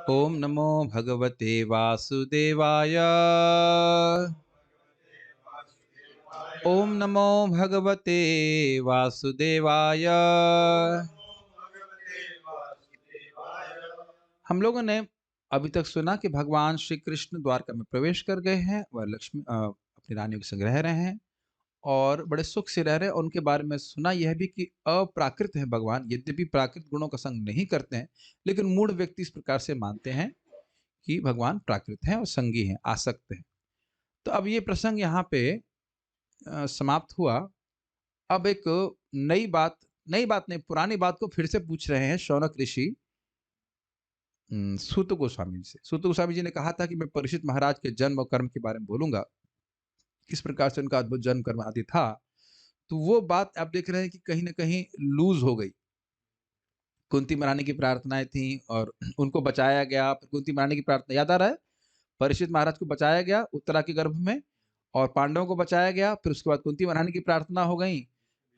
ओम नमो भगवते वासुदेवाय। ओम नमो भगवते वासुदेवाय। हम लोगों ने अभी तक सुना कि भगवान श्री कृष्ण द्वारका में प्रवेश कर गए हैं, वह लक्ष्मी अपनी रानियों के संग रह रहे हैं और बड़े सुख से रह रहे हैं। और उनके बारे में सुना यह भी कि अप्राकृत है भगवान, यद्यपि प्राकृत गुणों का संग नहीं करते हैं, लेकिन मूढ़ व्यक्ति इस प्रकार से मानते हैं कि भगवान प्राकृत हैं और संगी हैं, आसक्त हैं। तो अब ये प्रसंग यहाँ पे समाप्त हुआ। अब एक नई बात नहीं, पुरानी बात को फिर से पूछ रहे हैं शौनक ऋषि सूत गोस्वामी जी से। सूत गोस्वामी जी ने कहा था कि मैं परीक्षित महाराज के जन्म और कर्म के बारे में बोलूंगा, किस प्रकार से उनका अद्भुत जन्म कर्म आदि था। तो वो बात आप देख रहे हैं कि कहीं ना कहीं लूज हो गई। कुंती महारानी की प्रार्थनाएं थी और उनको बचाया गया। कुंती महारानी की प्रार्थना याद आ रहा है, परीक्षित महाराज को बचाया गया उत्तरा के गर्भ में, और पांडवों को बचाया गया। फिर उसके बाद कुंती महारानी की प्रार्थना हो गई,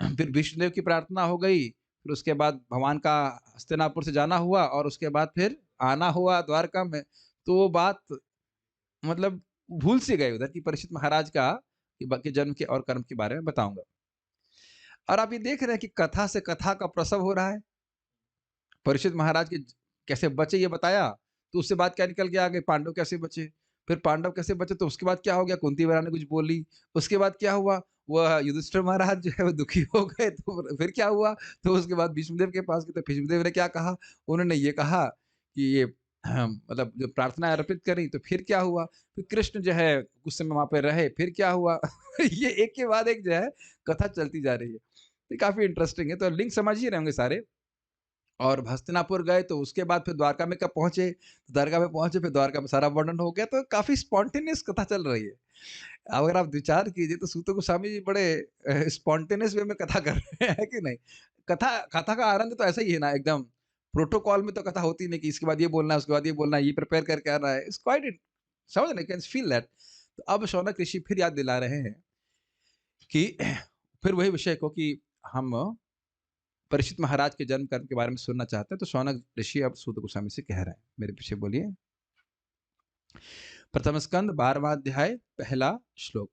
फिर विष्णुदेव की प्रार्थना हो गई, फिर उसके बाद भगवान का हस्तिनापुर से जाना हुआ और उसके बाद फिर आना हुआ द्वारका में। तो वो बात मतलब भूल से गए उधर की परीक्षित महाराज का कि बाकी जन्म के और कर्म के बारे में बताऊंगा। और आप ये देख रहे हैं कि कथा से कथा का प्रसव हो रहा है। परीक्षित महाराज के कैसे बचे ये बताया, तो उससे बात क्या निकल के आ गई, पांडव कैसे बचे। फिर पांडव कैसे बचे, तो उसके बाद क्या हो गया, कुंती महारानी कुछ बोली। उसके बाद क्या हुआ, वह युधिष्ठिर महाराज जो है वो दुखी हो गए। तो फिर क्या हुआ, तो उसके बाद विष्णुदेव के पास गए, तो विष्णुदेव ने क्या कहा, उन्होंने ये कहा कि ये मतलब जो प्रार्थना अर्पित करी। तो फिर क्या हुआ, फिर कृष्ण जो है कुछ समय वहां पे रहे, फिर क्या हुआ। ये एक के बाद एक जो है कथा चलती जा रही है। तो काफी इंटरेस्टिंग है। तो लिंक समझ ही रहे होंगे सारे। और हस्तिनापुर गए, तो उसके बाद फिर द्वारका में कब पहुंचे, तो द्वारका में पहुंचे, फिर द्वारका में सारा वर्णन हो गया। तो काफी स्पॉन्टेनियस कथा चल रही है। अगर आप विचार कीजिए तो सूत गोस्वामी जी बड़े स्पॉन्टेनियस वे में कथा कर रहे हैं कि नहीं। कथा कथा का आरंभ तो ऐसा ही है ना, एकदम प्रोटोकॉल में तो कथा होती नहीं कि इसके बाद ये बोलना है, उसके बाद ये बोलना है, ये प्रिपेयर करके आना है। इट्स क्वाइट, समझ रहे, कैन फील दैट। तो अब शौनक ऋषि फिर याद दिला रहे हैं कि फिर वही विषय को कि हम परीक्षित महाराज के जन्म कर्म के बारे में सुनना चाहते हैं। तो शौनक ऋषि अब सूत गोस्वामी से कह रहे हैं, मेरे पीछे बोलिए। प्रथम स्कंद 12वां अध्याय पहला श्लोक।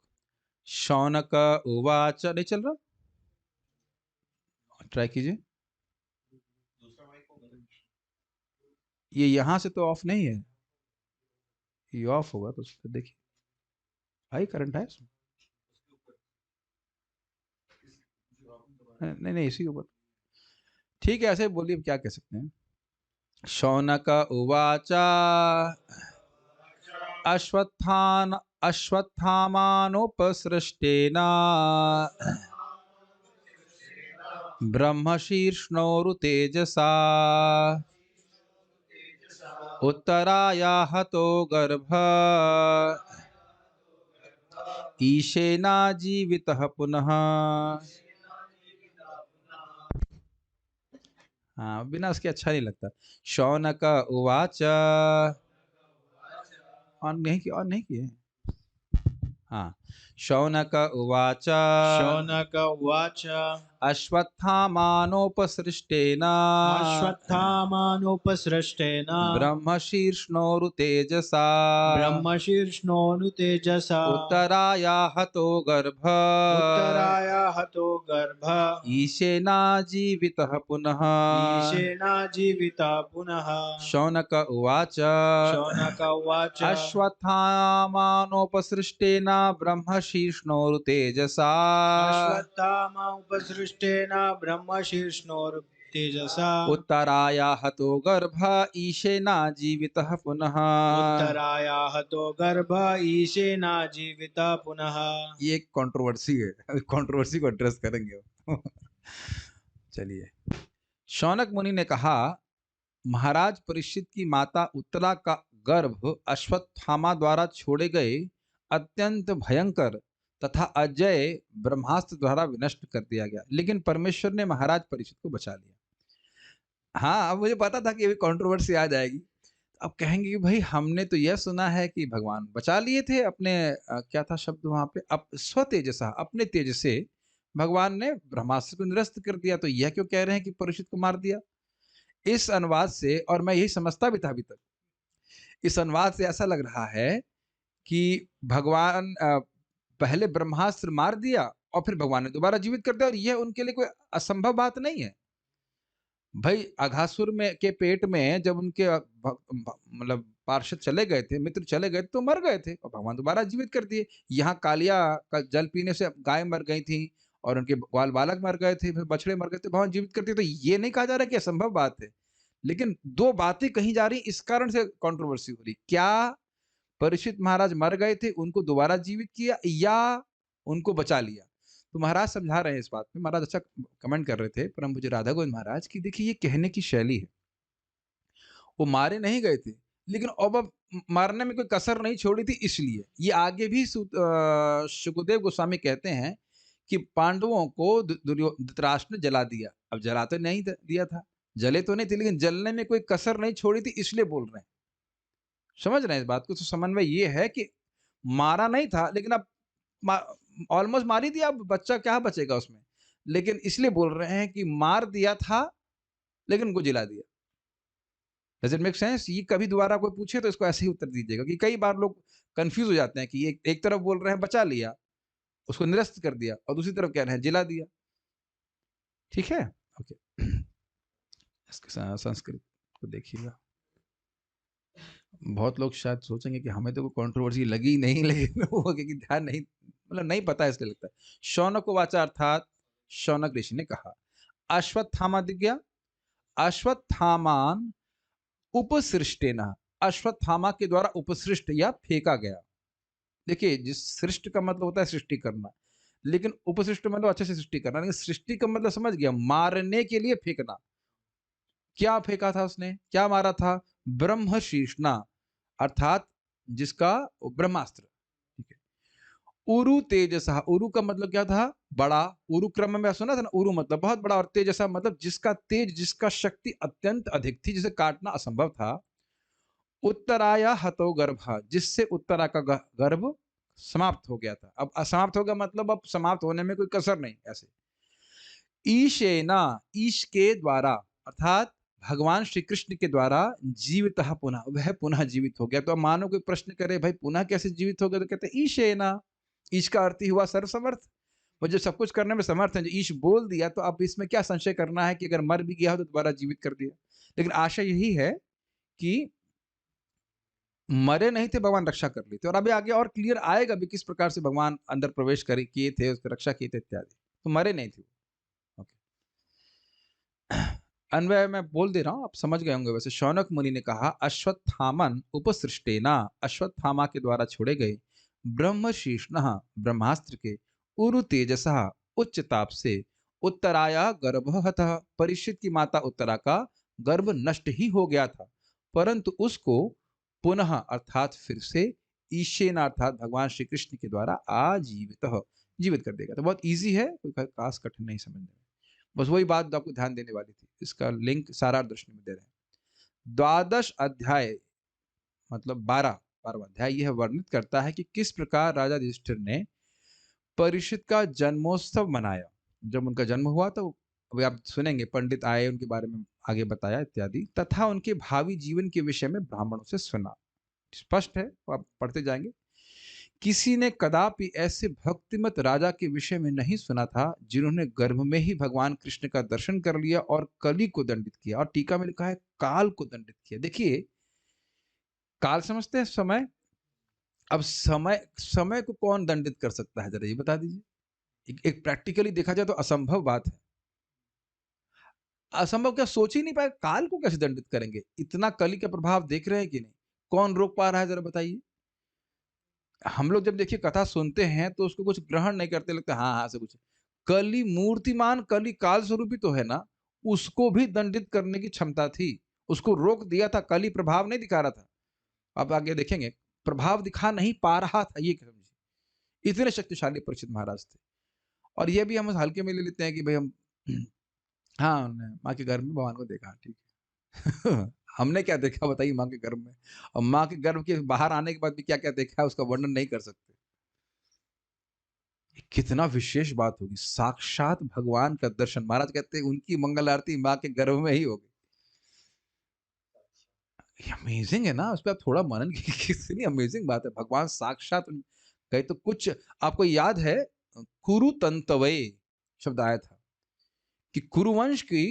शौनक उवाच, नहीं चल रहा, ट्राई कीजिए। ये यहां से तो ऑफ नहीं है, ये ऑफ होगा तो उसको देखिए। हाई करंट है इसमें? नहीं नहीं, इसी के ऊपर ठीक है, ऐसे बोलिए, क्या कह सकते हैं। शौनक उवाच अश्वत्थान अश्वत्थामानोपसृष्टेन ब्रह्मशीर्ष्णोरुतेजसा उत्तराया हतो गर्भ ईशेना जीवितः पुनः। हाँ, बिना उसके अच्छा नहीं लगता। शौनक उवाच, ऑन नहीं किए। हाँ, शौनक उवाच शौनक उवाच अश्वत्थामानोपसृष्टेन अश्वत्थामानोपसृष्टेन ब्रह्मशीर्ष्णोरुतेजसा ब्रह्मशीर्ष्णोऽनुतेजसा उत्तराया हतो गर्भ उत्तराया हतो गर्भ ईशेना जीवितः पुनः। ईशेना जीविता पुनः। शौनक उवाच शौनक उवाच अश्वत्थामानोपसृष्टेन ब्रह्मशीर्ष्णोरुतेजसा अश्वत्थामा उपसृष्टेन ब्रह्मशीर्ष्णोर्तेजसा उत्तराया हतो गर्भ ईशेना जीवितः पुनः। उत्तराया हतो गर्भ ईशेना जीविता पुनः। ये एक कंट्रोवर्सी है, अभी कंट्रोवर्सी को एड्रेस करेंगे। चलिए। शौनक मुनि ने कहा, महाराज परीक्षित की माता उत्तरा का गर्भ अश्वत्थामा द्वारा छोड़े गए अत्यंत भयंकर तथा अजय ब्रह्मास्त्र द्वारा विनष्ट कर दिया गया, लेकिन परमेश्वर ने महाराज परीक्षित को बचा लिया। हाँ, अब मुझे पता था कि अभी कंट्रोवर्सी आ जाएगी। अब कहेंगे कि भाई हमने तो यह सुना है कि भगवान बचा लिए थे अपने क्या था शब्द वहां पे, अब स्वतेजसा, अपने तेज से भगवान ने ब्रह्मास्त्र को निरस्त कर दिया। तो यह क्यों कह रहे हैं कि परीक्षित को मार दिया। इस अनुवाद से, और मैं यही समझता भी था अभी तक, इस अनुवाद से ऐसा लग रहा है कि भगवान पहले ब्रह्मास्त्र मार दिया और फिर भगवान ने दोबारा जीवित कर दिया और यह उनके लिए कोई असंभव बात नहीं है। भई अघासुर में के पेट में जब उनके मतलब पार्षद चले गए थे, मित्र चले गए तो मर गए थे और भगवान दोबारा जीवित कर दिए। यहाँ कालिया का जल पीने से गाय मर गई थी और उनके ग्वाल बालक मर गए थे, फिर बछड़े मर गए थे, भगवान जीवित कर दिए। तो ये नहीं कहा जा रहा कि असंभव बात है। लेकिन 2 बातें कही जा रही इस कारण से कंट्रोवर्सी हो रही। क्या परीक्षित महाराज मर गए थे, उनको दोबारा जीवित किया या उनको बचा लिया? तो महाराज समझा रहे हैं इस बात में। महाराज अच्छा कमेंट कर रहे थे परम पूज्य राधा गोविंद महाराज की, देखिए ये कहने की शैली है। वो मारे नहीं गए थे, लेकिन अब मारने में कोई कसर नहीं छोड़ी थी इसलिए। ये आगे भी सुखदेव गोस्वामी कहते हैं कि पांडवों को धृतराष्ट्र ने जला दिया। अब जला तो नहीं दिया था, जले तो नहीं थे, लेकिन जलने में कोई कसर नहीं छोड़ी थी इसलिए बोल रहे हैं। समझ रहे हैं इस बात को? तो समन्वय ये है कि मारा नहीं था, लेकिन अब ऑलमोस्ट मार ही दिया, अब बच्चा क्या बचेगा उसमें। लेकिन इसलिए बोल रहे हैं कि मार दिया था, लेकिन उनको जिला दिया। Does it make sense? ये कभी दोबारा कोई पूछे तो इसको ऐसे ही उत्तर दीजिएगा कि कई बार लोग कन्फ्यूज़ हो जाते हैं कि एक तरफ बोल रहे हैं बचा लिया, उसको निरस्त कर दिया और दूसरी तरफ कह रहे हैं जिला दिया। ठीक है? ओके। इसके संस्कृत को देखिएगा। बहुत लोग शायद सोचेंगे कि हमें तो कोई कंट्रोवर्सी लगी नहीं, लेकिन वो कि ध्यान नहीं, मतलब नहीं पता इसलिए लगता है। शौनक वाचा अर्थात शौनक ऋषि ने कहा, अश्वत्थामा दिव्या अश्वत्थामान उपसृष्टेन, अश्वत्थामा के द्वारा उपसृष्ट या फेंका गया। देखिए, जिस सृष्ट का मतलब होता है सृष्टि करना, लेकिन उपसृष्ट मतलब अच्छे से सृष्टि करना, लेकिन सृष्टि का मतलब समझ गया, मारने के लिए फेंकना। क्या फेंका था उसने, क्या मारा था? ब्रह्मशीर्ष्णा, अर्थात जिसका ब्रह्मास्त्र। ठीक है। उरु तेजसा, उरु का मतलब क्या था? बड़ा। उरु क्रम में सुना था ना, उरु मतलब बहुत बड़ा और तेजसा मतलब जिसका तेज, जिसका शक्ति अत्यंत अधिक थी, जिसे काटना असंभव था। उत्तराया हतो गर्भ, जिससे उत्तरा का गर्भ समाप्त हो गया था। अब असमाप्त हो गया मतलब अब समाप्त होने में कोई कसर नहीं। ऐसे ईशेना, ईश के द्वारा, अर्थात भगवान श्री कृष्ण के द्वारा जीवित पुनः, वह पुनः जीवित हो गया। तो अब मानो कोई प्रश्न करे भाई पुनः कैसे जीवित हो गया, तो कहते हैं ईशेना। ईश का अर्थ ही हुआ सर्वसमर्थ, वो जो सब कुछ करने में समर्थ है। जो ईश बोल दिया तो अब इसमें क्या संशय करना है कि अगर मर भी गया हो तो दोबारा जीवित कर दिया। लेकिन आशा यही है कि मरे नहीं थे, भगवान रक्षा कर ली थी। और अभी आगे और क्लियर आएगा भी किस प्रकार से भगवान अंदर प्रवेश किए थे, उसकी रक्षा की थे इत्यादि। तो मरे नहीं थे। अन्वय मैं बोल दे रहा हूं, आप समझ गए होंगे। वैसे शौनक मुनि ने कहा, अश्वत्थामन उपसृष्टेना, अश्वत्थामा के द्वारा छोड़े गए ब्रह्मशीर्ष्ण, ब्रह्मास्त्र के उरु तेजसा, उच्च ताप से उत्तराया गर्भहतः, परीक्षित की माता उत्तरा का गर्भ नष्ट ही हो गया था, परंतु उसको पुनः अर्थात फिर से ईशेन अर्थात भगवान श्री कृष्ण के द्वारा आजीवित, जीवित कर देगा। तो बहुत इजी है, कोई खास कठिन नहीं समझने में। बस वही बात आपको ध्यान देने वाली थी। इसका लिंक सारा दर्शन में दे रहे हैं। 12 अध्याय मतलब 12वां अध्याय यह वर्णित करता है कि किस प्रकार राजा युधिष्ठिर ने परीक्षित का जन्मोत्सव मनाया। जब उनका जन्म हुआ तो अभी आप सुनेंगे, पंडित आए, उनके बारे में आगे बताया इत्यादि, तथा उनके भावी जीवन के विषय में ब्राह्मणों से सुना। स्पष्ट है, आप पढ़ते जाएंगे। किसी ने कदापि ऐसे भक्तिमत राजा के विषय में नहीं सुना था जिन्होंने गर्भ में ही भगवान कृष्ण का दर्शन कर लिया और कली को दंडित किया। और टीका में लिखा है काल को दंडित किया। देखिए, काल समझते हैं समय। अब समय, समय को कौन दंडित कर सकता है, जरा ये बता दीजिए। एक प्रैक्टिकली देखा जाए तो असंभव बात है। असंभव क्या, सोच ही नहीं पाए, काल को कैसे दंडित करेंगे? इतना कली का प्रभाव देख रहे हैं कि नहीं? कौन रोक पा रहा है, जरा बताइए। हम लोग जब देखिए कथा सुनते हैं तो उसको कुछ ग्रहण नहीं करते, लगता हाँ हाँ से कुछ। कली मूर्तिमान, कली काल स्वरूपी तो है ना, उसको भी दंडित करने की क्षमता थी। उसको रोक दिया था, कली प्रभाव नहीं दिखा रहा था। अब आगे देखेंगे, प्रभाव दिखा नहीं पा रहा था, ये समझिए। इतने शक्तिशाली परीक्षित महाराज थे। और ये भी हम हल्के में ले लेते हैं कि भाई हम हाँ, माँ के गर्भ में भगवान को देखा, ठीक है। हमने क्या देखा बताइए माँ के गर्भ में? और माँ के गर्भ के बाहर आने के बाद भी क्या क्या देखा है उसका वर्णन नहीं कर सकते। कितना विशेष बात होगी, साक्षात भगवान का दर्शन। महाराज कहते हैं उनकी मंगल आरती माँ के गर्भ में ही होगी। ये अमेजिंग है ना, उस पे आप थोड़ा मनन कीजिए, कितनी अमेजिंग बात है। भगवान साक्षात कहे तो कुछ आपको याद है कुरु तंतवये शब्द आया था कि कुरुवंश की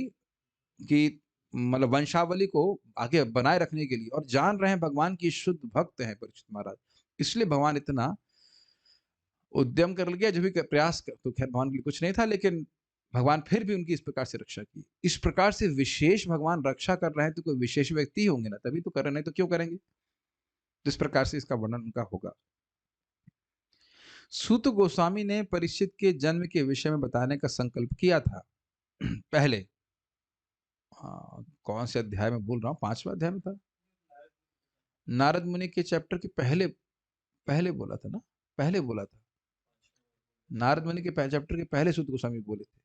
मतलब वंशावली को आगे बनाए रखने के लिए और जान रहे हैं भगवान की शुद्ध भक्त हैं परीक्षित महाराज। इसलिए भगवान इतना उद्यम कर लिया, जो भी प्रयास कर, तो खैर भगवान के लिए कुछ नहीं था, लेकिन भगवान फिर भी उनकी इस प्रकार से रक्षा की। इस प्रकार से विशेष भगवान रक्षा कर रहे हैं तो कोई विशेष व्यक्ति ही होंगे ना, तभी तो कर रहे, नहीं तो क्यों करेंगे। तो इस प्रकार से इसका वर्णन उनका होगा। सूत गोस्वामी ने परीक्षित के जन्म के विषय में बताने का संकल्प किया था। पहले कौन से अध्याय में बोल रहा हूँ, 5वां अध्याय में था, नारद मुनि के चैप्टर के पहले पहले बोला था ना, पहले बोला था नारद मुनि के चैप्टर के पहले सूत गोस्वामी बोले थे,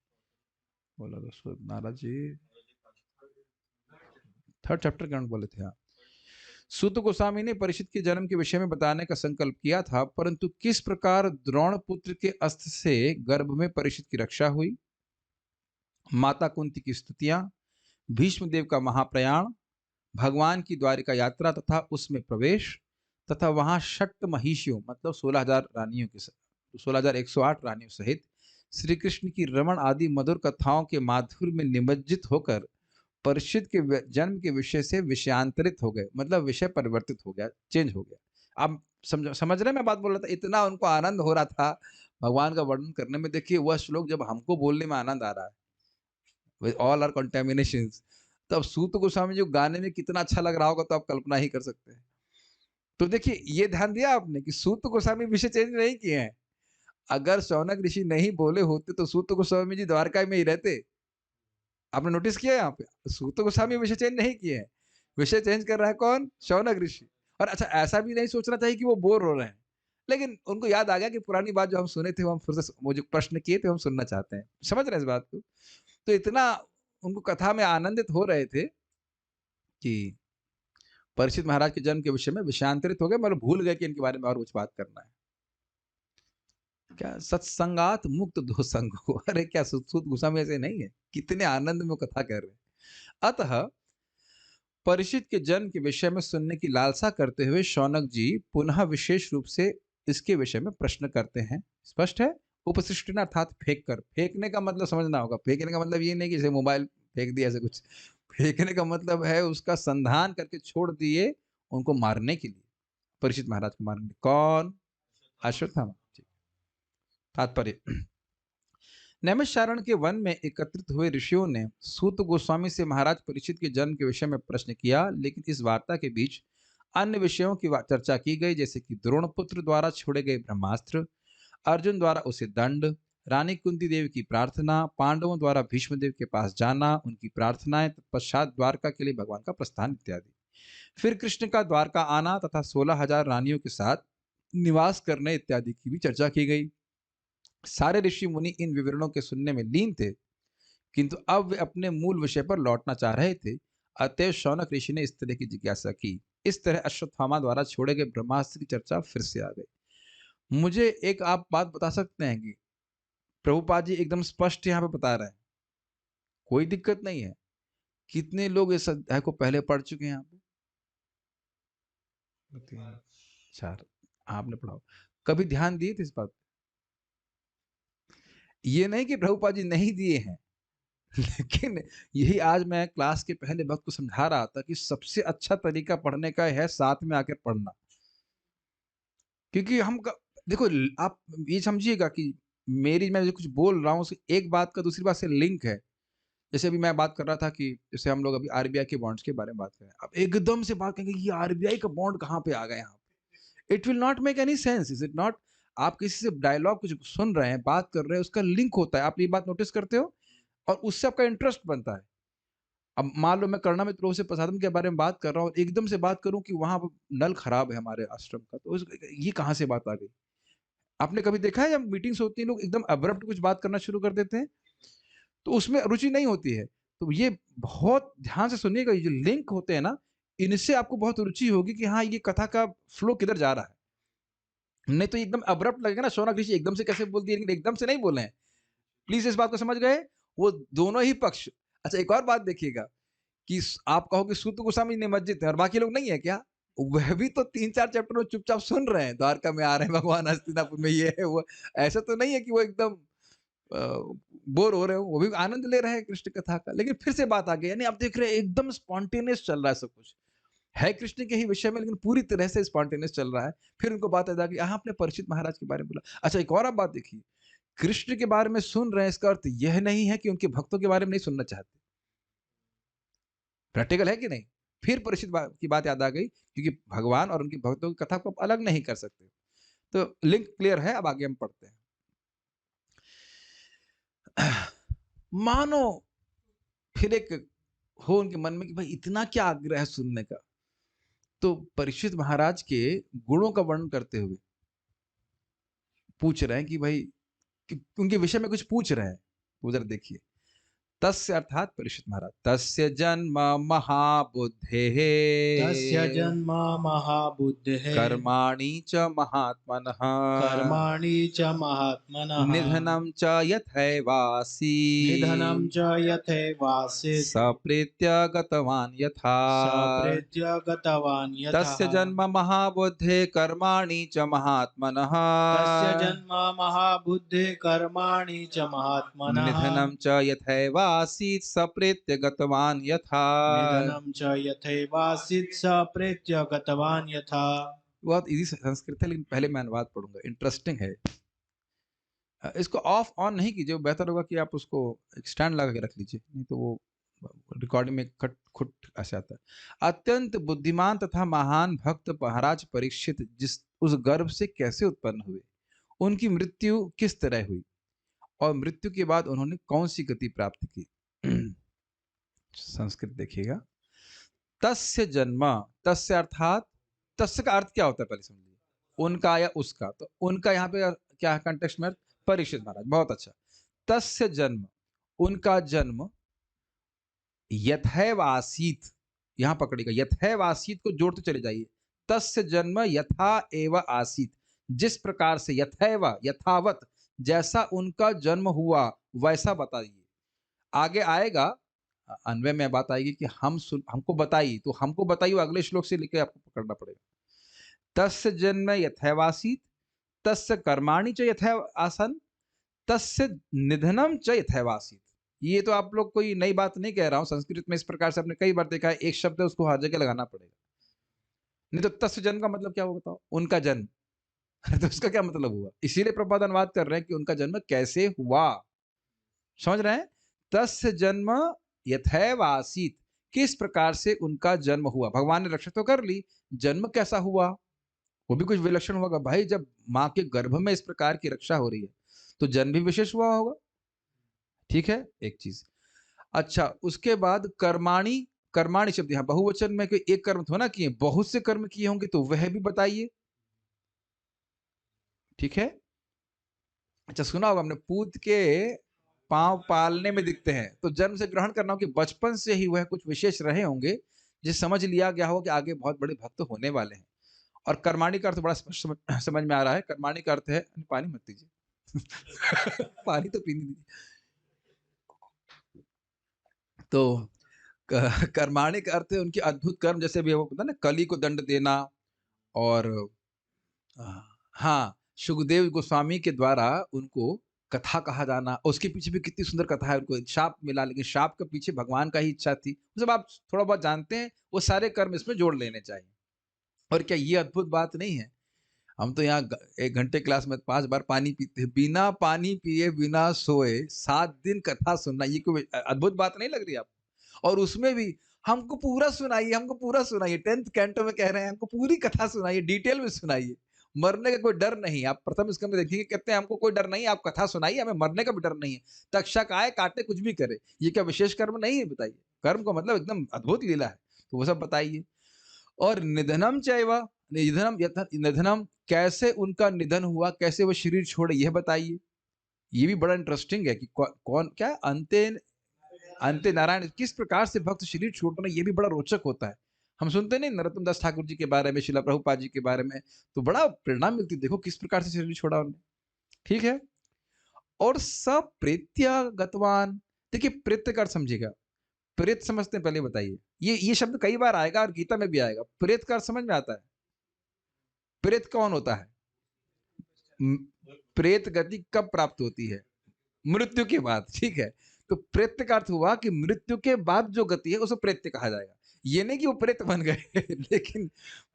बोला था नारद जी, 3rd चैप्टर के अंत बोले थे। हाँ, सूत गोस्वामी ने परीक्षित के जन्म के विषय में बताने का संकल्प किया था, परंतु किस प्रकार द्रोण पुत्र के अस्त्र से गर्भ में परीक्षित की रक्षा हुई, माता कुंती की स्तुतियां, भीष्म देव का महाप्रयाण, भगवान की द्वारिका यात्रा तथा उसमें प्रवेश, तथा वहां षट्ट महिषियों मतलब 16,000 रानियों के 16,108 रानियों सहित श्री कृष्ण की रमण आदि मधुर कथाओं के माधुर्य में निमज्जित होकर परीक्षित के जन्म के विषय से विषयांतरित हो गए, मतलब विषय परिवर्तित हो गया, चेंज हो गया। आप समझ रहे, मैं बात बोल रहा था, इतना उनको आनंद हो रहा था भगवान का वर्णन करने में। देखिए वह श्लोक जब हमको बोलने में आनंद आ रहा है, विद ऑल आर कंटेमिनेशंस, तब सूत गोस्वामी जो गाने में कितना अच्छा लग रहा होगा, तो आप कल्पना ही कर सकते हैं। तो देखिए ये ध्यान दिया आपने कि सूत गोस्वामी विषय चेंज नहीं किए हैं। अगर शौनक ऋषि नहीं बोले होते तो सूत गोस्वामी जी द्वारका में ही रहते। आपने नोटिस किया यहाँ पे, सूत गोस्वामी विषय चेंज नहीं किए हैं, विषय चेंज कर रहा है कौन, शौनक ऋषि। और अच्छा, ऐसा भी नहीं सोचना चाहिए कि वो बोर हो रहे हैं, लेकिन उनको याद आ गया कि पुरानी बात जो हम सुने थे, वो हम फिर से वो जो प्रश्न किए थे हम सुनना चाहते हैं। समझ रहे हैं इस बात को। तो इतना उनको कथा में आनंदित हो रहे थे कि परीक्षित महाराज के जन्म के विषय में विषयांतरित हो गए, मतलब भूल गए कि इनके बारे में और कुछ बात करना है। क्या सत्संगात मुक्त दो संग हो, अरे क्या सूत गोस्वामी ऐसे नहीं है, कितने आनंद में कथा कर रहे हैं। अतः परीक्षित के जन्म के विषय में सुनने की लालसा करते हुए शौनक जी पुनः विशेष रूप से इसके विषय में प्रश्न करते हैं। स्पष्ट है, उपसृष्टिना अर्थात फेंक कर, फेंकने का मतलब समझना होगा, फेंकने का मतलब ये नहीं कि जैसे मोबाइल फेंक दिया ऐसे कुछ, फेंकने का मतलब है उसका संधान करके छोड़ दिए उनको मारने के लिए, परीक्षित महाराज को मारने। कौन, अश्वत्थामा। तात्पर्य, नैमिषारण्य के वन में एकत्रित हुए ऋषियों ने सूत गोस्वामी से महाराज परीक्षित के जन्म के विषय में प्रश्न किया, लेकिन इस वार्ता के बीच अन्य विषयों की चर्चा की गई, जैसे कि द्रोणपुत्र द्वारा छोड़े गए ब्रह्मास्त्र, अर्जुन द्वारा उसे दंड, रानी कुंती देवी की प्रार्थना, पांडवों द्वारा भीष्मदेव के पास जाना, उनकी प्रार्थनाएं, तत्पश्चात द्वारका के लिए भगवान का प्रस्थान इत्यादि। फिर कृष्ण का द्वारका आना तथा 16,000 रानियों के साथ निवास करने इत्यादि की भी चर्चा की गई। सारे ऋषि मुनि इन विवरणों के सुनने में लीन थे, किंतु अब वे अपने मूल विषय पर लौटना चाह रहे थे। अतएव शौनक ऋषि ने इस तरह की जिज्ञासा की। इस तरह अश्वत्थामा द्वारा छोड़े गए ब्रह्मास्त्र की चर्चा फिर से आ गई। मुझे एक आप बात बता सकते हैं कि प्रभुपाद जी एकदम स्पष्ट यहाँ पे बता रहे हैं, कोई दिक्कत नहीं है। कितने लोग इस अध्याय को पहले पढ़ चुके हैं यहाँ पे? 4 आपने पढ़ा, कभी ध्यान दिए थे इस बात? ये नहीं कि प्रभुपाद जी नहीं दिए हैं, लेकिन यही आज मैं क्लास के पहले वक्त को समझा रहा था कि सबसे अच्छा तरीका पढ़ने का है साथ में आकर पढ़ना। क्योंकि देखो, आप ये समझिएगा कि मैं जो कुछ बोल रहा हूँ एक बात का दूसरी बात से लिंक है। जैसे अभी मैं बात कर रहा था कि जैसे हम लोग अभी आरबीआई के बॉन्ड्स के बारे में बात कर रहे हैं, अब एकदम से बात करेंगे ये आरबीआई का बॉन्ड कहाँ पे आ गया यहाँ पे, it will not make any sense, is it not. आप किसी से डायलॉग कुछ सुन रहे हैं, बात कर रहे हैं, उसका लिंक होता है, आप ये बात नोटिस करते हो, और उससे आपका इंटरेस्ट बनता है। अब मान लो मैं कर्णामित प्रभु से प्रसादम के बारे में बात कर रहा हूँ, एकदम से बात करूं कि वहां नल खराब है हमारे आश्रम का, तो ये कहाँ से बात आ गई? आपने कभी देखा है जब मीटिंग्स होती है लोग एकदम अब्रप्ट कुछ बात करना शुरू कर देते हैं, तो उसमें रुचि नहीं होती है। तो ये बहुत ध्यान से सुनिएगा, ये जो लिंक होते हैं ना, इनसे आपको बहुत रुचि होगी कि हाँ ये कथा का फ्लो किधर जा रहा है। नहीं तो एकदम अब्रप्ट लगेगा ना, शौनक ऋषि एकदम से कैसे बोल दिए, लेकिन एकदम से नहीं बोले हैं। प्लीज इस बात को समझ गए, वो दोनों ही पक्ष। अच्छा, एक और बात देखिएगा कि आप कहो कि सूत गोस्वामी निमज्जित है और बाकी लोग नहीं है क्या? वह भी तो 3-4 चैप्टर में चुपचाप सुन रहे हैं, द्वारका में आ रहे हैं भगवान, हस्तिनापुर में ये है, वो ऐसा तो नहीं है कि वो एकदम अ, बोर हो रहे हो, वो भी आनंद ले रहे हैं कृष्ण कथा का। लेकिन फिर से बात आ गई, यानी आप देख रहे हैं एकदम स्पॉन्टेनियस चल रहा है सब कुछ। है कृष्ण के ही विषय में, लेकिन पूरी तरह से स्पॉन्टेनियस चल रहा है। फिर उनको बात याद आ गई, आपने परीक्षित महाराज के बारे में बोला। अच्छा, एक और आप बात देखिए, कृष्ण के बारे में सुन रहे हैं, इसका अर्थ यह नहीं है कि उनके भक्तों के बारे में नहीं सुनना चाहते। प्रैक्टिकल है कि नहीं? फिर परीक्षित की बात याद आ गई, क्योंकि भगवान और उनके भक्तों की कथा को आप अलग नहीं कर सकते। तो लिंक क्लियर है। अब आगे हम पढ़ते हैं। मानो फिर एक हो उनके मन में कि भाई इतना क्या आग्रह है सुनने का, तो परीक्षित महाराज के गुणों का वर्णन करते हुए पूछ रहे हैं कि भाई कि उनके विषय में कुछ पूछ रहे हैं। उधर देखिए, तस्य अर्थात परीक्षित महाराज, तस्य जन्म महाबुद्धेः तस्य जन्म महाबुद्धेः कर्माणि च महात्मनः कर्माणि च महात्मनः निधनं च यथैवासीत् निधनं च यथैवासीत् सप्रीत्य गतवान् यथा सप्रेत्य गतवान् यथा तस्य जन्म महाबुद्धे कर्माणि च महात्मनः तस्य जन्म महाबुद्धे कर्माणि च महात्मनः निधनं च यथैवासीत् सप्रीत्य गतवान् यथा। निधनं च यथैवासीत् सप्रेत्य गतवान् यथा। बहुत इजी संस्कृत है, लेकिन पहले मैं अनुवाद पढ़ूंगा, इंटरेस्टिंग है। इसको ऑफ ऑन नहीं कीजिए, बेहतर होगा कि आप उसको एक स्टैंड लगा के रख लीजिए, नहीं तो वो रिकॉर्डिंग में खट खुट ऐसे आता है। अत्यंत बुद्धिमान तथा महान भक्त महाराज परीक्षित जिस उस गर्भ से कैसे उत्पन्न हुए, उनकी मृत्यु किस तरह हुई, और मृत्यु के बाद उन्होंने कौन सी गति प्राप्त की। संस्कृत देखिएगा। तस्य जन्म, तस्य अर्थात, तस्य का अर्थ क्या होता है पहले समझिए, उनका या उसका। तो उनका यहाँ पे क्या है कंटेक्स्ट में, परीक्षित महाराज। बहुत अच्छा। तस्य जन्म, उनका जन्म, यथैव आसीत, यहां पकड़ेगा, यथैव आसीत को जोड़ते चले जाइए। तस्य जन्म यथा एव आसीत, जिस प्रकार से, यथैव यथावत, जैसा उनका जन्म हुआ वैसा बताइए। आगे आएगा अन्वय में बात आएगी कि हमको बताइए, तो हमको बताइए अगले श्लोक से लेकर आपको पकड़ना पड़ेगा। तस्य जन्म यथैवासीत, तस्य कर्माणि च यथैव आसन, तस्य निधनम च यथैवासीत। ये तो आप लोग कोई नई बात नहीं कह रहा हूं, संस्कृत में इस प्रकार से आपने कई बार देखा है, एक शब्द है उसको हर जगह लगाना पड़ेगा। नहीं तो तस्य जन्म का मतलब क्या हुआ बताओ, उनका जन्म। तो उसका क्या मतलब हुआ, इसीलिए प्रपाद अनुवाद कर रहे हैं कि उनका जन्म कैसे हुआ। समझ रहे हैं? तस्य जन्म यथैव आसीत, किस प्रकार से उनका जन्म हुआ। भगवान ने रक्षा तो कर ली, जन्म कैसा हुआ वो भी कुछ विलक्षण होगा भाई। जब माँ के गर्भ में इस प्रकार की रक्षा हो रही है तो जन्म भी विशेष हुआ होगा। ठीक है, एक चीज। अच्छा, उसके बाद कर्माणि, कर्माणि शब्द यहाँ बहुवचन में, कोई एक कर्म थोड़ा ना किए, बहुत से कर्म किए होंगे, तो वह भी बताइए। ठीक है। अच्छा, सुना होगा हमने, पूत के पांव पालने में दिखते हैं, तो जन्म से ग्रहण करना हो कि बचपन से ही वह कुछ विशेष रहे होंगे, जिसे समझ लिया गया हो कि आगे बहुत बड़े भक्त होने वाले हैं। और कर्माणि का अर्थ बड़ा स्पष्ट समझ में आ रहा है। कर्माणि का अर्थ है, पानी मत दीजिए पानी तो पीने दीजिए। तो कर्माणि का अर्थ है उनकी अद्भुत कर्म, जैसे भी वो पता ना, कली को दंड देना, और हाँ, सुखदेव गोस्वामी के द्वारा उनको कथा कहा जाना। उसके पीछे भी कितनी सुंदर कथा है, उनको शाप मिला, लेकिन शाप के पीछे भगवान का ही इच्छा थी। वो सब आप थोड़ा बहुत जानते हैं, वो सारे कर्म इसमें जोड़ लेने चाहिए। और क्या ये अद्भुत बात नहीं है? हम तो यहाँ 1 घंटे क्लास में 5 बार पानी पीते हैं, बिना पानी पिए बिना सोए 7 दिन कथा सुनना, ये कोई अद्भुत बात नहीं लग रही आपको? और उसमें भी हमको पूरा सुनाइए, हमको पूरा सुनाइए। 10th कैंटो में कह रहे हैं हमको पूरी कथा सुनाइए, डिटेल में सुनाइए। मरने का कोई डर नहीं। आप प्रथम स्कंद में देखिए, कहते हैं हमको कोई डर नहीं, आप कथा सुनाइए, हमें मरने का भी डर नहीं है। तक्षक आए, काटे, कुछ भी करे, ये क्या विशेष कर्म नहीं है? बताइए। कर्म का मतलब एकदम अद्भुत लीला है, तो वो सब बताइए। और निधनम चैव, निधनम निधनम, कैसे उनका निधन हुआ, कैसे वो शरीर छोड़े, यह बताइए। ये भी बड़ा इंटरेस्टिंग है कि कौन क्या अंते अंते नारायण, किस प्रकार से भक्त शरीर छोड़ना, ये भी बड़ा रोचक होता है। हम सुनते नहीं नरोत्तम दास ठाकुर जी के बारे में, शिला प्रभुपाद जी के बारे में, तो बड़ा प्रेरणा मिलती, देखो किस प्रकार से शरीर छोड़ा उन्होंने। ठीक है। और सप्रेत्य गतवान, देखिए प्रेत्य का अर्थ समझिएगा। प्रेत समझते हैं पहले बताइए? ये शब्द कई बार आएगा और गीता में भी आएगा। प्रेत का अर्थ समझ में आता है? प्रेत कौन होता है? प्रेत गति कब प्राप्त होती है? मृत्यु के बाद, ठीक है। तो प्रेत्य का अर्थ हुआ कि मृत्यु के बाद जो गति है उसे प्रेत्य कहा जाएगा। ये नहीं कि वो प्रेत बन गए लेकिन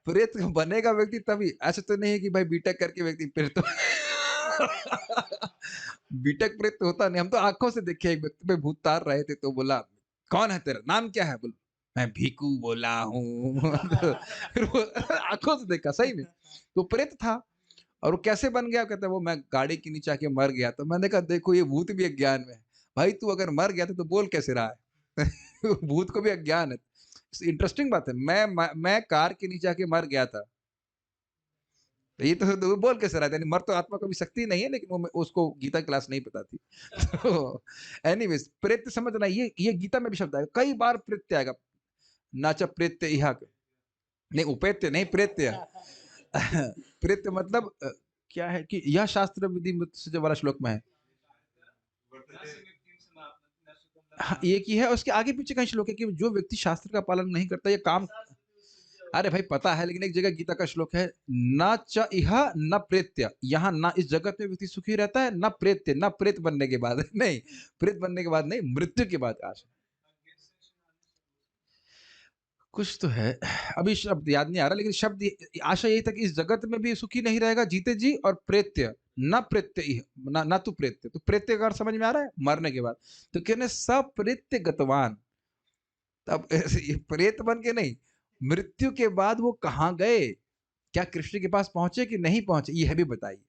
प्रेत बनेगा व्यक्ति तभी। ऐसा तो नहीं है कि भाई बीटेक करके व्यक्ति प्रेत बीटेक प्रेत तो होता नहीं। हम तो आंखों से देखे, एक व्यक्ति पे भूत तार रहे थे तो बोला, कौन है तेरा नाम क्या है? बोल, मैं भीकू बोला हूँ फिर वो आंखों से देखा सही में, तो प्रेत था। और वो कैसे बन गया? कहता है वो मैं गाड़ी के नीचे आके मर गया। तो मैंने कहा देखो ये भूत भी अज्ञान में है भाई, तू अगर मर गया तो बोल कैसे रहा है भूत को भी अज्ञान है। इंटरेस्टिंग बात है, मैं कार के नीचे आके मर गया था, तो ये तो बोल कैसे रहा है? यानी मर तो आत्मा को भी शक्ति नहीं है, लेकिन वो उसको गीता क्लास नहीं पता थी तो एनीवेज, प्रेत्य समझना, ये गीता में भी शब्द आएगा कई बार। प्रेत्य आएगा, नाचा प्रेत्य इहा, नहीं उपेत्य नहीं, प्रेत्य प्रेत्य मतलब क्या है कि यह शास्त्र विधि से जो वाला श्लोक में है, हाँ, एक ही है। उसके आगे पीछे कहीं श्लोक है कि जो व्यक्ति शास्त्र का पालन नहीं करता ये काम, अरे भाई पता है, लेकिन एक जगह गीता का श्लोक है, न च इह न प्रेत्य, यहाँ ना इस जगत में व्यक्ति सुखी रहता है, न प्रेत्य, न प्रेत बनने के बाद नहीं, प्रेत बनने के बाद नहीं, मृत्यु के बाद आशा। कुछ तो है, अभी शब्द याद नहीं आ रहा, लेकिन शब्द आशा यही था कि इस जगत में भी सुखी नहीं रहेगा जीते जी, और प्रेत्य न प्रेत्य न तू प्रेत्य, तो प्रेत्य का अर्थ समझ में आ रहा है? मरने के बाद। तो कहने सब प्रेत्य गतवान, तब प्रेत बन के नहीं, मृत्यु के बाद वो कहाँ गए? क्या कृष्ण के पास पहुंचे कि नहीं पहुंचे, यह भी बताइए,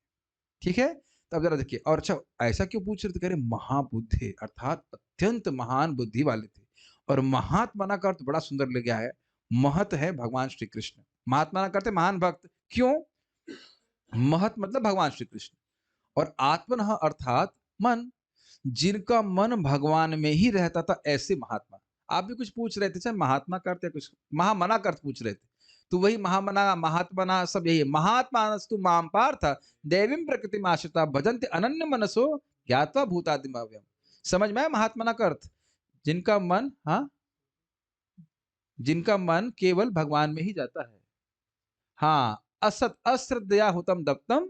ठीक है? तब जरा देखिए। और अच्छा, ऐसा क्यों पूछ रहे थे? कह रहे महाबुद्धि, अर्थात अत्यंत महान बुद्धि वाले थे। और महात्मा का अर्थ बड़ा सुंदर ले गया है, महत है भगवान श्री कृष्ण। महात्मा का अर्थ है महान भक्त। क्यों? महत मतलब भगवान श्री कृष्ण, और आत्मन अर्थात मन, जिनका मन भगवान में ही रहता था, ऐसे महात्मा। आप भी कुछ पूछ रहे थे, चाहे महात्मा का अर्थ या कुछ महामना का अर्थ पूछ रहे थे, तो वही महामना महात्मना सब यही है। महात्मानस्तु माम पार्थ देवीं प्रकृति आश्रिता भजन्ति अनन्य मनसो ज्ञात्वा भूतादिमव्यम। समझ में आया महात्मना का अर्थ? जिनका मन, हाँ, जिनका मन केवल भगवान में ही जाता है। हाँ, असत अश्रद्धया हुतम दप्तम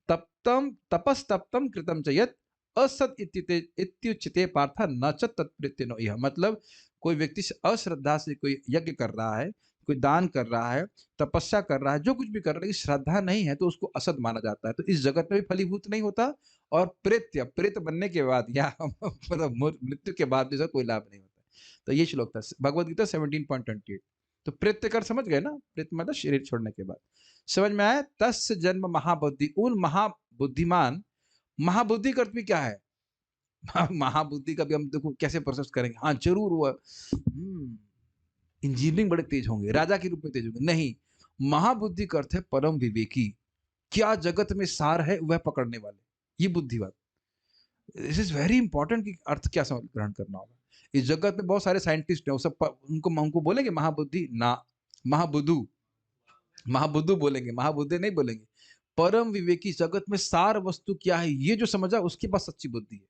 तप्तम तपस्तप्तम कृतम च यत् असत इत्युच्यते पार्थ न च तत्प्रीत्यनो। यह मतलब कोई व्यक्ति अश्रद्धा से कोई यज्ञ कर रहा है, कोई दान कर रहा है, तपस्या कर रहा है, जो कुछ भी कर रहा है, श्रद्धा नहीं है तो उसको असत माना जाता है, तो इस जगत में भी फलीभूत नहीं होता, और प्रेत्य, प्रेत बनने के बाद या मतलब मृत्यु के बाद भी कोई लाभ नहीं होता। तो ये श्लोक था भगवद गीता 17.28। तो प्रेत्य कर समझ गए ना? प्रेत्य मतलब शरीर छोड़ने के बाद। समझ में आया? तस्य जन्म महाबुद्धि, उन महाबुद्धिमान, महाबुद्धि का अर्थ भी क्या है? महाबुद्धि का भी हम देखो कैसे प्रोसेस करेंगे। हाँ जरूर, वो इंजीनियरिंग बड़े तेज होंगे, राजा के रूप में तेज होंगे, नहीं। महाबुद्धि का अर्थ है परम विवेकी, क्या जगत में सार है वह पकड़ने वाले, ये बुद्धिवाद। दिस इज वेरी इंपॉर्टेंट कि अर्थ क्या समझ ग्रहण करना होगा। इस जगत में बहुत सारे साइंटिस्ट हैं, वो सब उनको बोलेंगे महाबुद्धि ना, महाबुद्धू, महाबुद्धू बोलेंगे, महाबुद्धि नहीं बोलेंगे। परम विवेकी, जगत में सार वस्तु क्या है ये जो समझा, उसके पास सच्ची बुद्धि है,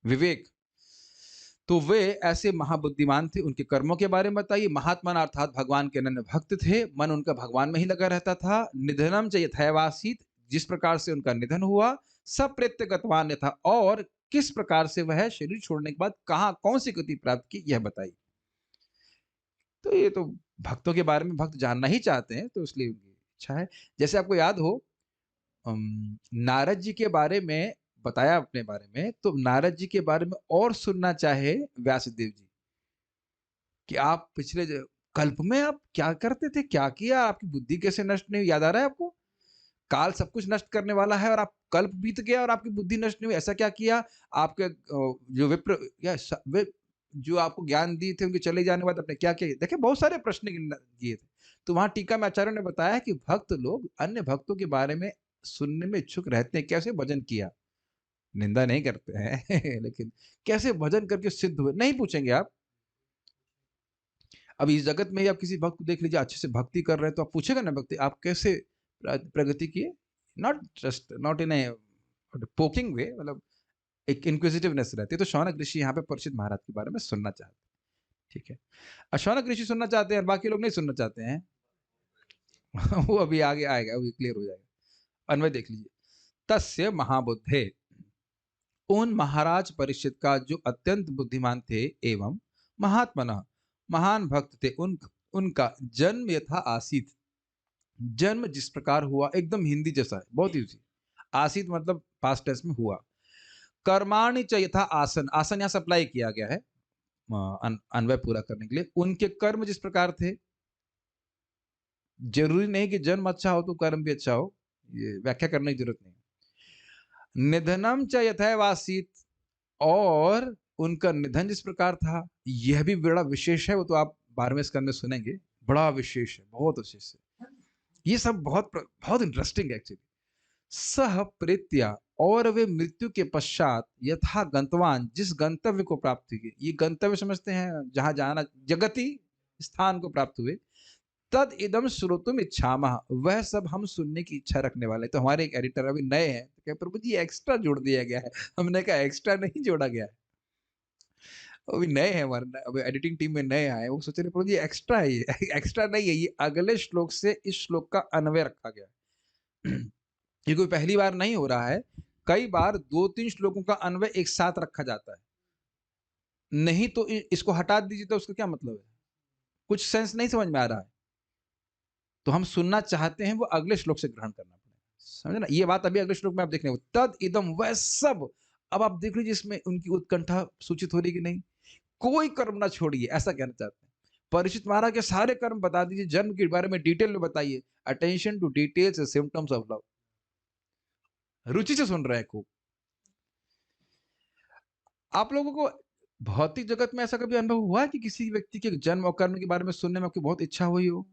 विवेक। तो वे ऐसे महाबुद्धिमान थे। उनके कर्मों के बारे में बताइए। महात्मा अर्थात भगवान के अनन्य भक्त थे, मन उनका भगवान में ही लगा रहता था। निधनम च यथैवासीत, जिस प्रकार से उनका निधन हुआ, सब प्रेत्य गतवान था, और किस प्रकार से वह शरीर छोड़ने के बाद कहां कौन सी गति प्राप्त की, यह बताइए। तो ये तो भक्तों के बारे में भक्त जानना ही चाहते हैं, तो इसलिए उनकी इच्छा है। जैसे आपको याद हो, नारद जी के बारे में बताया अपने बारे में, तो नारद जी के बारे में और सुनना चाहे व्यासदेव जी कि आप पिछले कल्प में आप क्या करते थे, क्या किया, आपकी बुद्धि कैसे नष्ट नहीं हुई, याद आ रहा है आपको? काल सब कुछ नष्ट करने वाला है और आप कल्प बीत गया और आपकी बुद्धि नष्ट नहीं हुई, ऐसा क्या किया? आपके जो विप्र या जो आपको ज्ञान दिए थे उनके चले जाने के बाद आपने क्या किया? देखिए बहुत सारे प्रश्न किए थे। तो वहां टीका में आचार्य ने बताया कि भक्त लोग अन्य भक्तों के बारे में सुनने में इच्छुक रहते हैं, कैसे भजन किया, निंदा नहीं करते हैं लेकिन कैसे भजन करके सिद्ध हुए, नहीं पूछेंगे आप। अब इस जगत में ही आप किसी भक्त को देख लीजिए, अच्छे से भक्ति कर रहे हैं, तो आप पूछेगा ना भक्ति आप कैसे प्रगति किए, not just not in a poking way, मतलब एक इंक्विजिटिवनेस रहती है। तो शौनक ऋषि यहाँ पे परीक्षित महाराज के बारे में सुनना चाहते। ठीक है। शौनक ऋषि सुनना चाहते हैं और बाकी लोग नहीं सुनना चाहते हैं। वो अभी आगे आएगा, अभी क्लियर हो जाएगा। अन्वय देख लीजिए। तस्य महाबुद्धे, उन महाराज परीक्षित का जो अत्यंत बुद्धिमान थे एवं महात्मना, महान भक्त थे, उनका जन्म यथा आसीत, जन्म जिस प्रकार हुआ एकदम हिंदी जैसा है, बहुत ही उसी। आसीत मतलब पास्ट टेंस में हुआ। कर्माणि च यथा आसन, आसन यहां सप्लाई किया गया है अन्वय पूरा करने के लिए। उनके कर्म जिस प्रकार थे, जरूरी नहीं कि जन्म अच्छा हो तो कर्म भी अच्छा हो, ये व्याख्या करने की जरूरत नहीं। निधनम च यथैवासीत, और उनका निधन जिस प्रकार था, यह भी बड़ा विशेष है, वो तो आप 12वें स्कंद में सुनेंगे, बड़ा विशेष है, बहुत विशेष है। ये सब बहुत बहुत इंटरेस्टिंग है एक्चुअली। सह प्रीत्या, और वे मृत्यु के पश्चात यथा गंतवान, जिस गंतव्य को प्राप्त हुए, ये गंतव्य समझते हैं जहां जाना, जगती स्थान को प्राप्त हुए, तद इदम श्रोतुम इच्छामः, वह सब हम सुनने की इच्छा रखने वाले। तो हमारे एक एडिटर अभी नए हैं, तो कहे प्रभु जी एक्स्ट्रा जोड़ दिया गया है। हमने कहा एक्स्ट्रा नहीं जोड़ा गया है, अभी नए हैं हमारे, अभी एडिटिंग टीम में नए आए, वो सोच रहे प्रभु जी एक्स्ट्रा है, ये एक्स्ट्रा नहीं है, ये अगले श्लोक से इस श्लोक का अन्वय रखा गया है। ये कोई पहली बार नहीं हो रहा है, कई बार 2-3 श्लोकों का अन्वय एक साथ रखा जाता है। नहीं तो इसको हटा दीजिए तो उसका क्या मतलब है, कुछ सेंस नहीं समझ में आ रहा है। तो हम सुनना चाहते हैं वो अगले श्लोक से ग्रहण करना पड़ेगा, समझे ना। ये बात अभी अगले श्लोक में आप देखने, तद इदम, वह सब। अब आप देख लीजिए इसमें उनकी उत्कंठा सूचित हो रही कि नहीं, कोई कर्म ना छोड़िए, ऐसा कहना चाहते हैं। परीक्षित महाराज के सारे कर्म बता दीजिए, जन्म के बारे में डिटेल में बताइए। Attention to details symptoms of love, रुचि से सुन रहे हैं खूब। आप लोगों को भौतिक जगत में ऐसा कभी अनुभव हुआ है कि किसी व्यक्ति के जन्म और कर्म के बारे में सुनने में आपकी बहुत इच्छा हुई हो?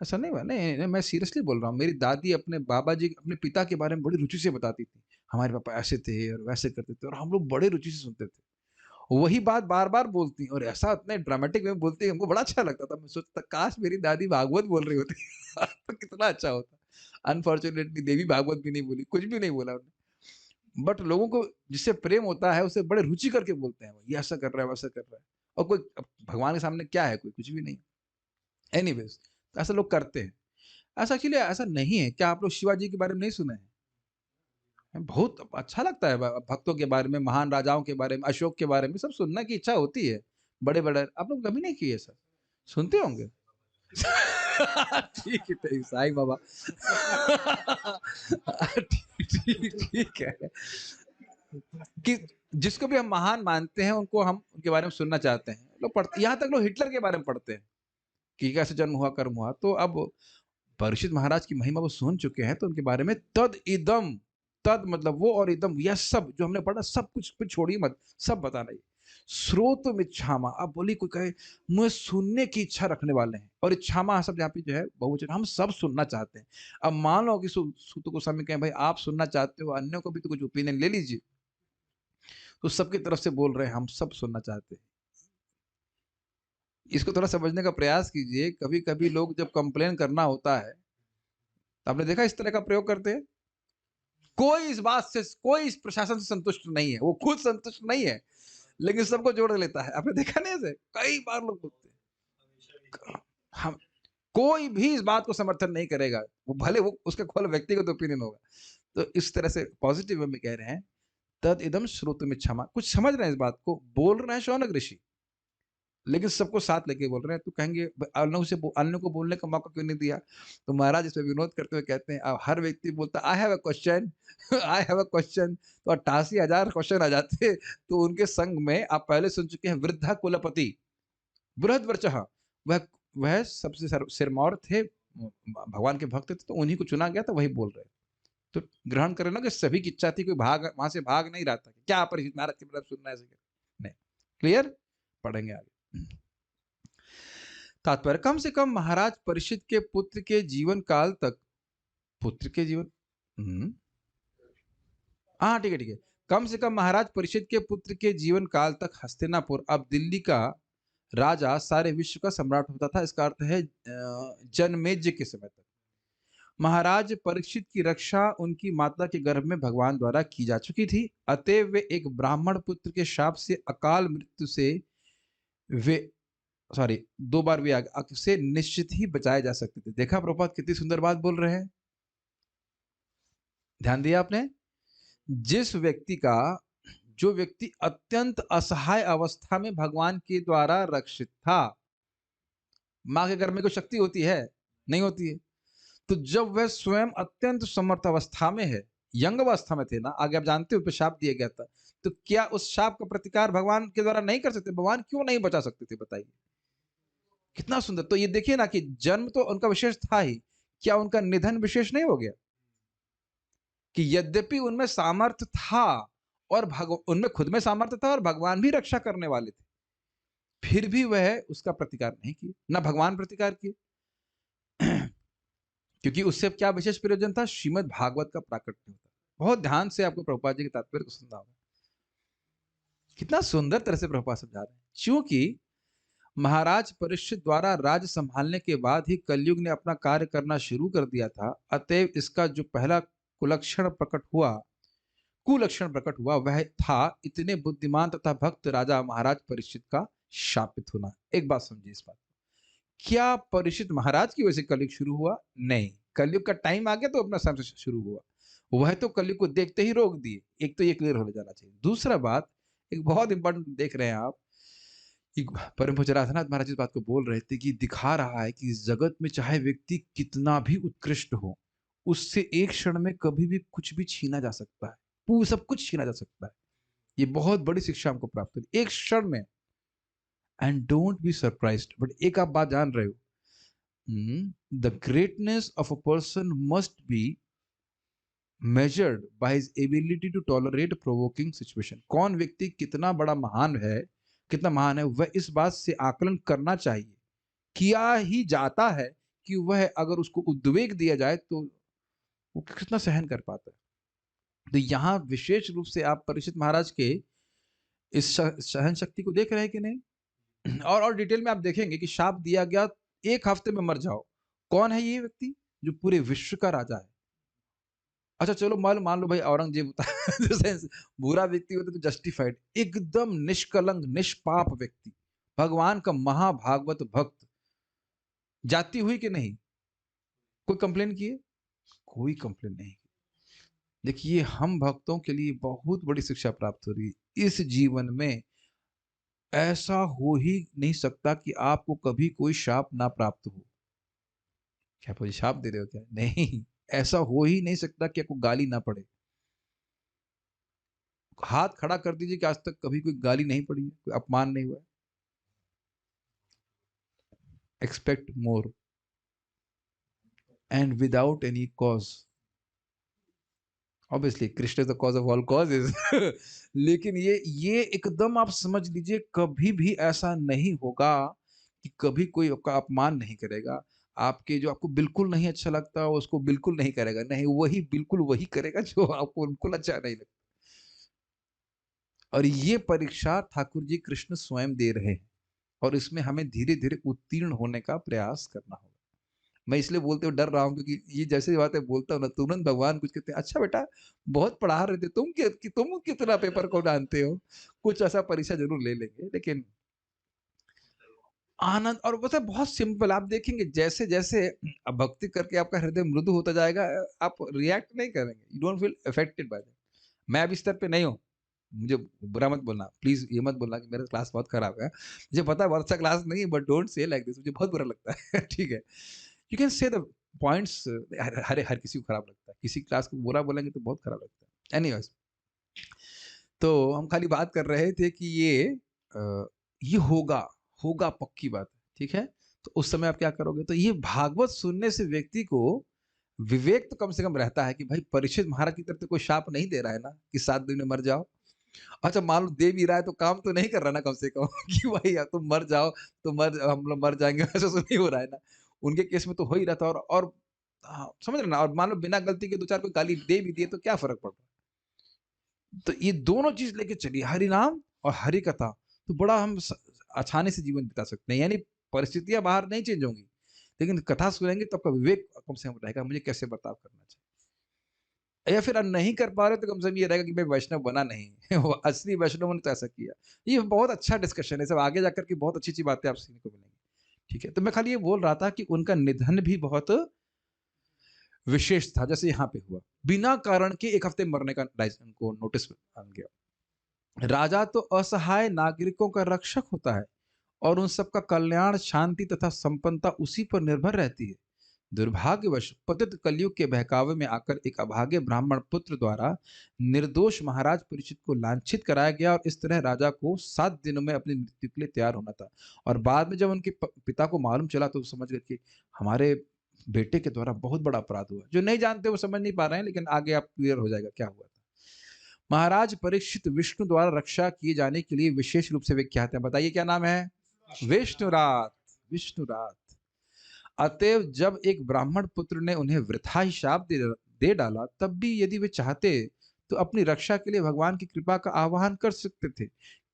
ऐसा नहीं हुआ? नहीं, नहीं, मैं सीरियसली बोल रहा हूँ। मेरी दादी अपने बाबा जी, अपने पिता के बारे में बड़ी रुचि से बताती थी। हमारे पापा ऐसे थे और वैसे करते थे, और हम लोग बड़े रुचि से सुनते थे। वही बात बार-बार बोलती, और ऐसा इतने ड्रामेटिक वे में बोलती, हमको बड़ा अच्छा लगता था। मैं सोचता काश मेरी दादी भागवत बोल रही होती तो कितना अच्छा होता। अनफॉर्चुनेटली देवी भागवत भी नहीं बोली, कुछ भी नहीं बोला उन्होंने। बट लोगों को जिससे प्रेम होता है उसे बड़े रुचि करके बोलते हैं, वो ये ऐसा कर रहा है, वैसा कर रहा है। और कोई भगवान के सामने क्या है, कोई कुछ भी नहीं। एनीवेज, तो ऐसा लोग करते हैं। ऐसा एक्चुअली ऐसा नहीं है। क्या आप लोग शिवाजी के बारे में नहीं सुने हैं? बहुत अच्छा लगता है भक्तों के बारे में, महान राजाओं के बारे में, अशोक के बारे में सब सुनने की इच्छा होती है। बड़े-बड़े आप लोग कभी नहीं किए सर? सुनते होंगे? ठीक है, ठीक, साईं बाबा। ठीक ठीक है। कि जिसको भी हम महान मानते हैं, उनको हम उनके बारे में सुनना चाहते हैं। लोग पढ़ते, यहाँ तक लोग हिटलर के बारे में पढ़ते हैं कि कैसे जन्म हुआ, कर्म हुआ। तो अब परीक्षित महाराज की महिमा वो सुन चुके हैं, तो उनके बारे में तद इदम, तद मतलब वो, और इदम यह सब जो हमने पढ़ा, सब कुछ छोड़िए मत, सब बताना ही। श्रोतुम इच्छामा, अब बोली कोई कहे मुझे सुनने की इच्छा रखने वाले हैं, और इच्छामा सब यहाँ पे जो है बहुवचन, हम सब सुनना चाहते हैं। अब मान लो कि सूत गोस्वामी कहें भाई आप सुनना चाहते हो, अन्यों को भी तो कुछ ओपिनियन ले लीजिए, तो सबकी तरफ से बोल रहे हैं हम सब सुनना चाहते हैं। इसको थोड़ा समझने का प्रयास कीजिए। कभी कभी लोग जब कंप्लेन करना होता है, तो आपने देखा इस तरह का प्रयोग करते हैं। कोई इस बात से, कोई इस प्रशासन से संतुष्ट नहीं है, वो खुद संतुष्ट नहीं है, लेकिन सबको जोड़ लेता है। आपने देखा नहीं ऐसे कई बार लोग बोलते हैं। हम, कोई भी इस बात को समर्थन नहीं करेगा, वो भले वो उसका खुद व्यक्तिगत ओपिनियन होगा। तो इस तरह से पॉजिटिव वे में कह रहे हैं, तद इदम श्रोतुमिच्छामा, कुछ समझ रहे हैं इस बात को, बोल रहे हैं शौनक ऋषि, लेकिन सबको साथ लेके बोल रहे हैं। तो कहेंगे अन्य को बोलने का मौका क्यों नहीं दिया? तो महाराज इसमें विनोद करते हुए कहते हैं, अब हर व्यक्ति बोलता I have a question, I have a question, तो 88,000 क्वेश्चन आ जाते। तो उनके संग में आप पहले सुन चुके हैं वृद्धा कुलपति बृहद्वर्चः, वह वह सबसे सिरमौर थे, भगवान के भक्त थे, तो उन्हीं को चुना गया था, वही बोल रहे। तो ग्रहण करें ना कि सभी की इच्छा थी, कोई भाग वहां से भाग नहीं रहा था, क्या परीक्षित महाराज के मतलब सुनना है ऐसे नहीं। क्लियर? पढ़ेंगे आगे। तात्पर्य, कम से कम महाराज परीक्षित के पुत्र के जीवन काल तक, पुत्र के जीवन, हाँ ठीक है ठीक है, कम से कम महाराज परीक्षित के पुत्र के जीवन काल तक हस्तिनापुर, अब दिल्ली का राजा, सारे विश्व का सम्राट होता था। इसका अर्थ है जनमेज्य के समय तक महाराज परीक्षित की रक्षा उनकी माता के गर्भ में भगवान द्वारा की जा चुकी थी। अतएव वे एक ब्राह्मण पुत्र के शाप से, अकाल मृत्यु से वे सॉरी 2 बार भी आग से निश्चित ही बचाए जा सकते थे। देखा प्रभुपाद कितनी सुंदर बात बोल रहे हैं? ध्यान दिया आपने? जिस व्यक्ति का जो व्यक्ति अत्यंत असहाय अवस्था में भगवान के द्वारा रक्षित था, माँ के गर्भ में कोई शक्ति होती है? नहीं होती है। तो जब वह स्वयं अत्यंत समर्थ अवस्था में है, यंग अवस्था में थे ना, आगे आप जानते हो उस पे शाप दिया गया था, तो क्या उस शाप का प्रतिकार भगवान के द्वारा नहीं कर सकते? भगवान क्यों नहीं बचा सकते थे बताइए? कितना सुंदर। तो ये देखिए ना कि जन्म तो उनका विशेष था ही, क्या उनका निधन विशेष नहीं हो गया? कि यद्यपि उनमें सामर्थ्य था और उनमें खुद में सामर्थ्य था और भगवान भी रक्षा करने वाले थे, फिर भी वह उसका प्रतिकार नहीं किए, ना भगवान प्रतिकार किए। क्योंकि उससे क्या विशेष प्रयोजन था? श्रीमद् भागवत का प्राकट्य होता। बहुत ध्यान से आपको प्रभुपाद जी के तात्पर्य को सुनना होगा। कितना सुंदर तरह से प्रभुपाद समझा रहे हैं। क्योंकि महाराज परीक्षित द्वारा राज्य संभालने के बाद ही कलयुग ने अपना कार्य करना शुरू कर दिया था, अतएव इसका जो पहला कुलक्षण प्रकट हुआ वह था इतने बुद्धिमान तथा भक्त राजा महाराज परीक्षित का शापित होना। एक बात समझिए इस बात, क्या परीक्षित महाराज की वजह से कलयुग शुरू हुआ? नहीं, कलयुग का टाइम आ गया तो अपना समय से शुरू हुआ। वह तो कलयुग को देखते ही रोक दिए। एक तो ये क्लियर हो जाना चाहिए। दूसरा बात, एक बहुत इंपॉर्टेंट देख रहे हैं आप, परम पूज्य राधानाथ महाराज इस बात को बोल रहे थे कि दिखा रहा है कि इस जगत में चाहे व्यक्ति कितना भी उत्कृष्ट हो, उससे एक क्षण में कभी भी कुछ भी छीना जा सकता है, वो सब कुछ छीना जा सकता है। ये बहुत बड़ी शिक्षा हमको प्राप्त हुई एक क्षण में। And don't be surprised, but एक आप बात जान रहे हो, the greatness of a person must be measured by his ability to tolerate provoking situation। कौन व्यक्ति कितना बड़ा महान है, कितना महान है, वह इस बात से आकलन करना चाहिए, किया ही जाता है कि वह अगर उसको उद्वेग दिया जाए तो वो कितना सहन कर पाता है। तो यहाँ विशेष रूप से आप परीक्षित महाराज के इस सहन शक्ति को देख रहे हैं कि नहीं? और डिटेल में आप देखेंगे कि शाप दिया गया 1 हफ्ते में मर जाओ। कौन है ये व्यक्ति? जो पूरे विश्व का राजा है। अच्छा चलो मान लो भाई औरंगजेब होता जैसे बुरा व्यक्ति होता तो जस्टिफाइड, एकदम निष्कलंक निष्पाप व्यक्ति, भगवान का महाभागवत भक्त, जाती हुई कि नहीं? कोई कंप्लेन किए? कोई कंप्लेन नहीं। देखिए हम भक्तों के लिए बहुत बड़ी शिक्षा प्राप्त हो रही है। इस जीवन में ऐसा हो ही नहीं सकता कि आपको कभी कोई शाप ना प्राप्त हो। क्या आप मुझे शाप दे रहे हो क्या? नहीं, ऐसा हो ही नहीं सकता कि आपको गाली ना पड़े। हाथ खड़ा कर दीजिए कि आज तक कभी कोई गाली नहीं पड़ी है, कोई अपमान नहीं हुआ है। Expect more and without any cause. Obviously Krishna is the cause of all causes लेकिन ये एकदम आप समझ लीजिए, कभी भी ऐसा नहीं होगा कि कभी कोई आपका अपमान नहीं करेगा। आपके जो आपको बिल्कुल नहीं अच्छा लगता उसको बिल्कुल नहीं करेगा, नहीं वही बिल्कुल वही करेगा जो आपको बिल्कुल अच्छा नहीं लगता। और ये परीक्षा ठाकुर जी कृष्ण स्वयं दे रहे हैं और इसमें हमें धीरे धीरे उत्तीर्ण होने का प्रयास करना होगा। मैं इसलिए बोलते हुए डर रहा हूँ क्योंकि ये जैसे बातें बोलता हूँ ना, तुरंत भगवान कुछ कहते हैं, अच्छा बेटा बहुत पढ़ा रहे थे तुम कितना पेपर को जानते हो, कुछ ऐसा परीक्षा जरूर ले लेंगे। लेकिन आनंद, और वो सब बहुत सिंपल, आप देखेंगे जैसे जैसे अब भक्ति करके आपका हृदय मृदु होता जाएगा, आप रिएक्ट नहीं करेंगे, you don't feel affected by that. मैं अब इस स्तर पे नहीं हूँ, मुझे बुरा मत बोलना प्लीज, ये मत बोलना कि मेरा क्लास बहुत खराब है, मुझे पता है बहुत अच्छा क्लास नहीं है, but don't say like this, मुझे बहुत बुरा लगता है ठीक है, you can say the points. हर किसी को खराब लगता है, किसी क्लास को बुरा बोलेंगे तो बहुत खराब लगता है। एनीवेज, तो हम खाली बात कर रहे थे कि ये होगा, होगा पक्की बात है, ठीक है। तो उस समय आप क्या करोगे? तो ये भागवत सुनने से व्यक्ति को विवेक तो कम से कम रहता है कि भाई परीक्षित महाराज की तरफ से कोई शाप नहीं दे रहा है ना कि 7 दिन में मर जाओ। अच्छा मान लो दे भी रहा है तो काम तो नहीं कर रहा ना कम से कम कि भाई यार तुम मर जाओ, तो हम लोग मर जाएंगे ऐसा तो नहीं हो रहा है ना। उनके केस में तो हो ही रहा था। और हाँ, समझ रहे ना, और मान लो बिना गलती के 2-4 कोई गाली दे भी दिए तो क्या फर्क पड़ रहा है? तो ये दोनों चीज लेके चलिए, हरि नाम और हरि कथा, तो बड़ा हम आसानी से जीवन बिता सकते हैं। यानी परिस्थितियां बाहर नहीं चेंज होंगी, लेकिन कथा सुनेंगे तो आपका विवेक कम से कम रहेगा, मुझे कैसे बर्ताव करना चाहिए। या फिर नहीं कर पा रहे तो कम से कम ये रहेगा कि मैं वैष्णव बना नहीं वो असली वैष्णव ने तो ऐसा किया। ये बहुत अच्छा डिस्कशन है, सब आगे जाकर के बहुत अच्छी-अच्छी बातें आपसे सीखने को मिलेंगी। ठीक है, तो मैं खाली ये बोल रहा था कि उनका निधन भी बहुत विशेष था, जैसे यहाँ पे हुआ। बिना कारण के 1 हफ्ते मरने का उनको नोटिस आ गया। राजा तो असहाय नागरिकों का रक्षक होता है और उन सबका कल्याण, शांति तथा संपन्नता उसी पर निर्भर रहती है। दुर्भाग्यवश पतित कलयुग के बहकावे में आकर एक अभागे ब्राह्मण पुत्र द्वारा निर्दोष महाराज परीक्षित को लांछित कराया गया और इस तरह राजा को 7 दिनों में अपनी मृत्यु के लिए तैयार होना था। और बाद में जब उनके पिता को मालूम चला तो समझ गए कि हमारे बेटे के द्वारा बहुत बड़ा अपराध हुआ। जो नहीं जानते वो समझ नहीं पा रहे हैं, लेकिन आगे आप क्लियर हो जाएगा क्या हुआ था। महाराज परीक्षित विष्णु द्वारा रक्षा किए जाने के लिए विशेष रूप से विख्यात है। बताइए क्या नाम है? विष्णुरात। विष्णुरात। अतएव जब एक ब्राह्मण पुत्र ने उन्हें वृथा ही शाप दे डाला, तब भी यदि वे चाहते तो अपनी रक्षा के लिए भगवान की कृपा का आह्वान कर सकते थे,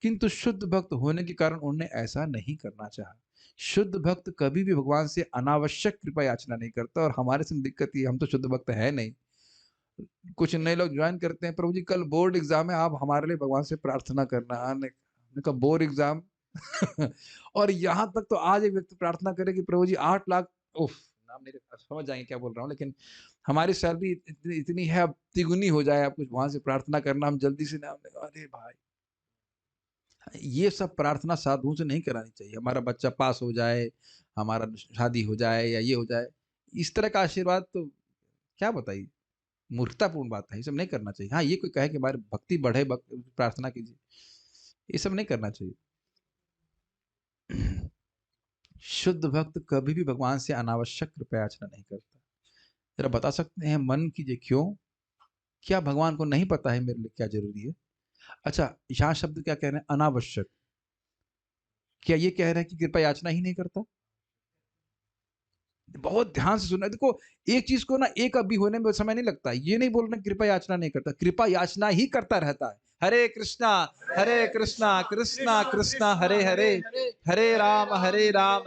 किंतु शुद्ध भक्त होने के कारण उन्हें ऐसा नहीं करना चाहा। शुद्ध भक्त कभी भी भगवान से अनावश्यक कृपा याचना नहीं करता, और हमारे से दिक्कत ये, हम तो शुद्ध भक्त है नहीं। कुछ नए लोग ज्वाइन करते हैं, प्रभु जी कल बोर्ड एग्जाम है, आप हमारे लिए भगवान से प्रार्थना करना। हमने कहा बोर्ड एग्जाम और यहाँ तक तो आज एक व्यक्ति प्रार्थना करे कि प्रभु जी 8 लाख, उफ, नाम नहीं लेता, समझ जाएंगे क्या बोल रहा हूँ, लेकिन हमारी सैलरी इतनी है, अब तिगुनी हो जाए, आप कुछ वहां से प्रार्थना करना, हम जल्दी से ना। अरे भाई, ये सब प्रार्थना साधुओं से नहीं करानी चाहिए। हमारा बच्चा पास हो जाए, हमारा शादी हो जाए, या ये हो जाए, इस तरह का आशीर्वाद तो क्या बताइए, मूर्खतापूर्ण बात है, ये सब नहीं करना चाहिए। हाँ, ये कोई कहे कि हमारी भक्ति बढ़े, प्रार्थना कीजिए, ये सब नहीं करना चाहिए। शुद्ध भक्त कभी भी भगवान से अनावश्यक कृपा याचना नहीं करता। जरा बता सकते हैं, मन कीजिए क्यों? क्या भगवान को नहीं पता है मेरे लिए क्या जरूरी है? अच्छा, यहाँ शब्द क्या कह रहे हैं? अनावश्यक। क्या ये कह रहे हैं कि कृपा याचना ही नहीं करता? बहुत ध्यान से सुनना। देखो, एक चीज को ना एक अभी होने में समय नहीं लगता। ये नहीं बोल रहे कृपा याचना नहीं करता, कृपा याचना ही करता रहता है। हरे कृष्णा कृष्णा कृष्णा हरे हरे, हरे राम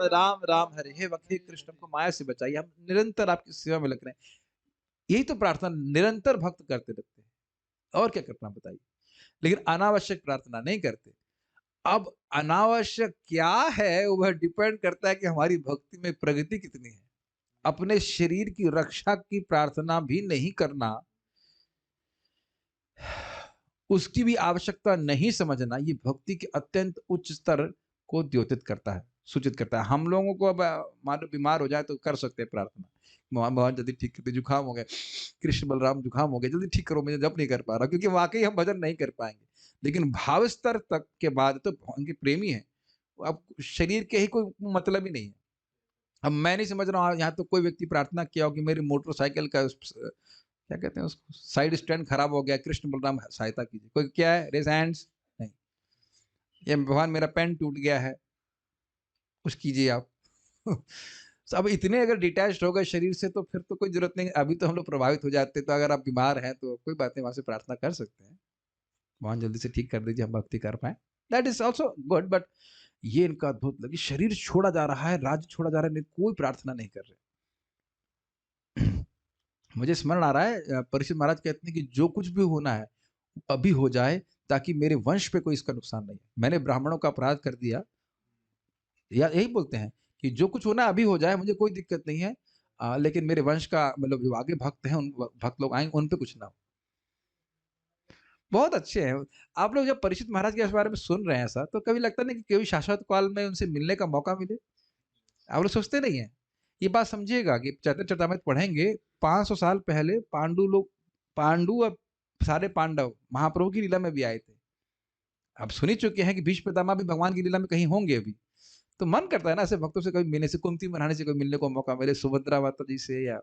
राम राम हरे। हे वक्त, हे कृष्ण, हमको माया से बचाइए, हम निरंतर आपकी सेवा में लग रहे हैं। यही तो प्रार्थना निरंतर भक्त करते रहते हैं, और क्या करना बताइए। लेकिन अनावश्यक प्रार्थना नहीं करते। अब अनावश्यक क्या है, वह डिपेंड करता है कि हमारी भक्ति में प्रगति कितनी है। अपने शरीर की रक्षा की प्रार्थना भी नहीं करना, उसकी भी आवश्यकता नहीं समझना, ये भक्ति के अत्यंत उच्च स्तर को द्योतित करता है, सूचित करता है। हम लोगों को अब मानो बीमार हो जाए तो कर सकते हैं प्रार्थना, भगवान जल्दी ठीक कर दे, जुकाम हो गया, कृष्ण बलराम जुकाम हो गया, जल्दी ठीक करो, मैं जब नहीं कर पा रहा, क्योंकि वाकई हम भजन नहीं कर पाएंगे। लेकिन भाव स्तर तक के बाद तो उनके प्रेमी है, अब शरीर के ही कोई मतलब ही नहीं है। अब मैं नहीं समझ रहा हूँ, यहाँ तो कोई व्यक्ति प्रार्थना किया हो कि मेरी मोटरसाइकिल का क्या कहते हैं उसको, साइड स्टैंड खराब हो गया, कृष्ण बलराम सहायता कीजिए। कोई क्या है, रेज हैंड्स? नहीं। ये भगवान मेरा पेन टूट गया है, कुछ कीजिए आप। तो अब इतने अगर डिटैच हो गए शरीर से, तो फिर तो कोई जरूरत नहीं। अभी तो हम लोग प्रभावित हो जाते, तो अगर आप बीमार हैं तो कोई बात नहीं, वहां से प्रार्थना कर सकते हैं, भगवान जल्दी से ठीक कर दीजिए, हम भक्ति कर पाए, that is also good. But ये इनका अद्भुत लगी, शरीर छोड़ा जा रहा है, राज्य छोड़ा जा रहा है, कोई प्रार्थना नहीं कर रहे। मुझे स्मरण आ रहा है, परीक्षित महाराज कहते हैं कि जो कुछ भी होना है अभी हो जाए, ताकि मेरे वंश पे कोई इसका नुकसान नहीं है। मैंने ब्राह्मणों का अपराध कर दिया, या यही बोलते हैं कि जो कुछ होना अभी हो जाए, मुझे कोई दिक्कत नहीं है, लेकिन मेरे वंश का, मतलब जो आगे भक्त हैं, उन भक्त लोग आएंगे, उन पे कुछ ना हो। बहुत अच्छे हैं। आप लोग जब परीक्षित महाराज के बारे में सुन रहे हैं ऐसा, तो कभी लगता नहीं कि कभी शाश्वत काल में उनसे मिलने का मौका मिले? आप लोग सोचते नहीं है? ये बात समझिएगा कि चैतन्य चरितामृत पढ़ेंगे, 500 साल पहले पांडु और सारे पांडव महाप्रभु की लीला में भी आए थे। अब सुन ही चुके हैं कि भीष्म पितामह भी भगवान की लीला में कहीं होंगे अभी। तो मन करता है ना ऐसे भक्तों से कभी मिलने से, कुंती महारानी से कभी मिलने को मौका मिले, सुभद्रा माता जी से, या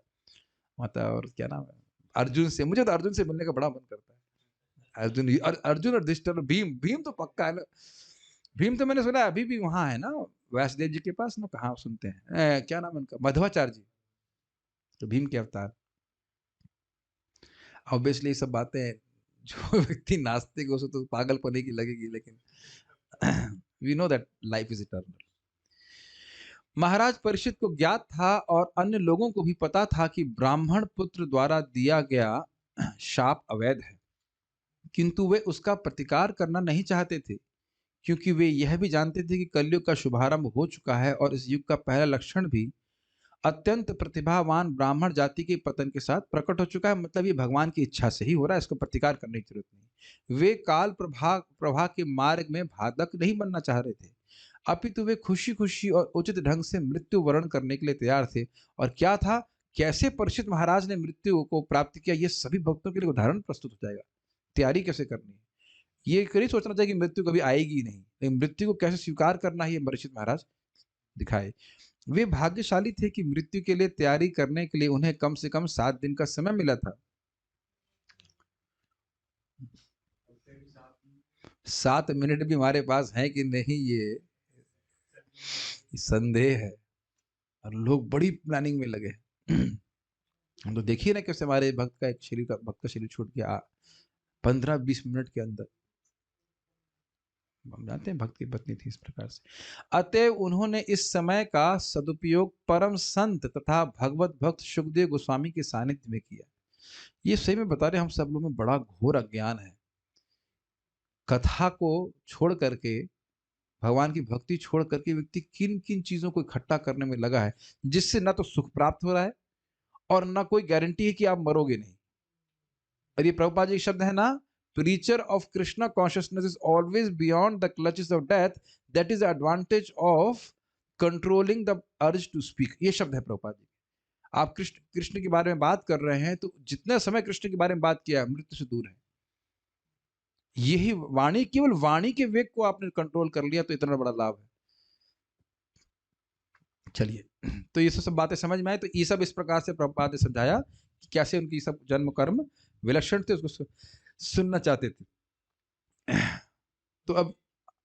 माता और क्या नाम है, अर्जुन से। मुझे तो अर्जुन से मिलने का बड़ा मन करता है। अर्जुन और युधिष्ठिर और भीम तो पक्का है ना। भीम तो मैंने सुना अभी भी वहां है ना, व्यासदेव जी के पास ना, कहाँ सुनते हैं, क्या नाम है उनका, मध्वाचार्य जी, तो भीम के अवतार। ऑब्वियसली सब बातें जो व्यक्ति नास्तिक हो, तो पागलपने की लगेगी, लेकिन we know that life is eternal. महाराज परीक्षित को ज्ञात था और अन्य लोगों को भी पता था कि ब्राह्मण पुत्र द्वारा दिया गया शाप अवैध है, किंतु वे उसका प्रतिकार करना नहीं चाहते थे, क्योंकि वे यह भी जानते थे कि कलयुग का शुभारंभ हो चुका है और इस युग का पहला लक्षण भी अत्यंत प्रतिभावान ब्राह्मण जाति के पतन के साथ प्रकट हो चुका है। मतलब ये भगवान की इच्छा से ही हो रहा है, इसको प्रतिकार करने की जरूरत नहीं। वे काल प्रभा के मार्ग में बाधक नहीं बनना चाह रहे थे, अपितु वे खुशी खुशी और उचित ढंग से मृत्यु वरण करने के लिए तैयार थे। और क्या था, कैसे परीक्षित महाराज ने मृत्यु को प्राप्त किया, ये सभी भक्तों के लिए उदाहरण प्रस्तुत हो जाएगा। तैयारी कैसे करनी है, ये नहीं सोचना चाहिए कि मृत्यु कभी आएगी ही नहीं, लेकिन मृत्यु को कैसे स्वीकार करना है ये परीक्षित महाराज दिखाए। वे भाग्यशाली थे कि मृत्यु के लिए तैयारी करने के लिए उन्हें कम से कम 7 दिन का समय मिला था। 7 मिनट भी हमारे पास है कि नहीं, ये संदेह है, और लोग बड़ी प्लानिंग में लगे। हम तो देखिए ना कैसे हमारे भक्त का शरीर छूट गया 15-20 मिनट के अंदर। हम जानते हैं भक्त की पत्नी थी इस प्रकार से। अतएव उन्होंने इस समय का सदुपयोग परम संत तथा भगवत भक्त सुखदेव गोस्वामी के सानिध्य में किया। ये सही में बता रहे, हम सब लोगों में बड़ा घोर अज्ञान है। कथा को छोड़ करके, भगवान की भक्ति छोड़ करके व्यक्ति किन किन चीजों को इकट्ठा करने में लगा है, जिससे ना तो सुख प्राप्त हो रहा है और ना कोई गारंटी है कि आप मरोगे नहीं। और ये प्रभुपाद जी शब्द है ना, preacher of Krishna consciousness is always beyond the clutches of death. That is the advantage of controlling the urge to speak. ये शब्द है प्रभुपाद जी। आप कृष्ण के बारे में बात कर रहे हैं, तो जितना समय कृष्ण के बारे में बात किया, मृत्यु से दूर है। यही वाणी, केवल वाणी के वेग को आपने कंट्रोल कर लिया, तो इतना बड़ा लाभ है। चलिए, तो ये सब बातें समझ में आए। तो ये सब इस प्रकार से प्रभुपाद ने समझाया कि कैसे उनकी सब जन्म कर्म विलक्षण थे, उसको सुनना चाहते थे। तो अब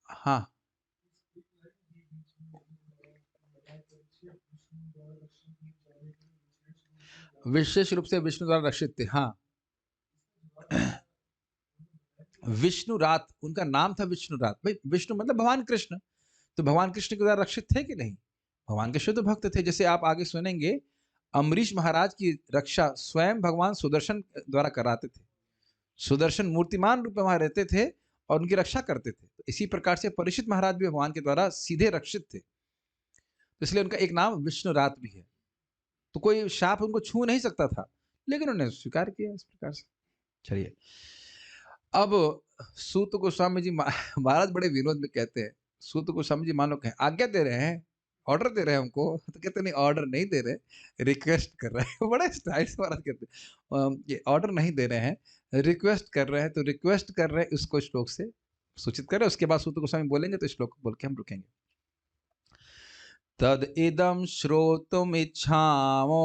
हाँ, विशेष रूप से विष्णु द्वारा रक्षित थे। हाँ, विष्णु रात उनका नाम था, विष्णु रात। भाई विष्णु मतलब भगवान कृष्ण, तो भगवान कृष्ण के द्वारा रक्षित थे कि नहीं? भगवान के शुद्ध भक्त थे। जैसे आप आगे सुनेंगे, अम्बरीश महाराज की रक्षा स्वयं भगवान सुदर्शन द्वारा कराते थे। सुदर्शन मूर्तिमान रूप में वहां रहते थे और उनकी रक्षा करते थे। तो इसी प्रकार से परीक्षित महाराज भी भगवान के द्वारा सीधे रक्षित थे, तो इसलिए उनका एक नाम विष्णु रात भी है। तो कोई शाप उनको छू नहीं सकता था, लेकिन उन्होंने स्वीकार किया इस प्रकार से। चलिए, अब सूत गोस्वामी जी महाराज बड़े विनोद में कहते हैं, सूत गोस्वामी जी मानो कहें आज्ञा दे रहे हैं, ऑर्डर दे रहे हैं हमको, तो कहते नहीं, ऑर्डर नहीं दे रहे, रिक्वेस्ट कर रहे हैं। बड़े स्टाइल से महाराज कहते हैं, ये ऑर्डर नहीं दे रहे हैं, रिक्वेस्ट कर रहे हैं। तो रिक्वेस्ट कर रहे हैं, उसको श्लोक से सूचित करें, उसके बाद सूत गोस्वामी बोलेंगे, तो श्लोक बोल के हम रुकेंगे। तद इदं श्रोतुमिच्छामो,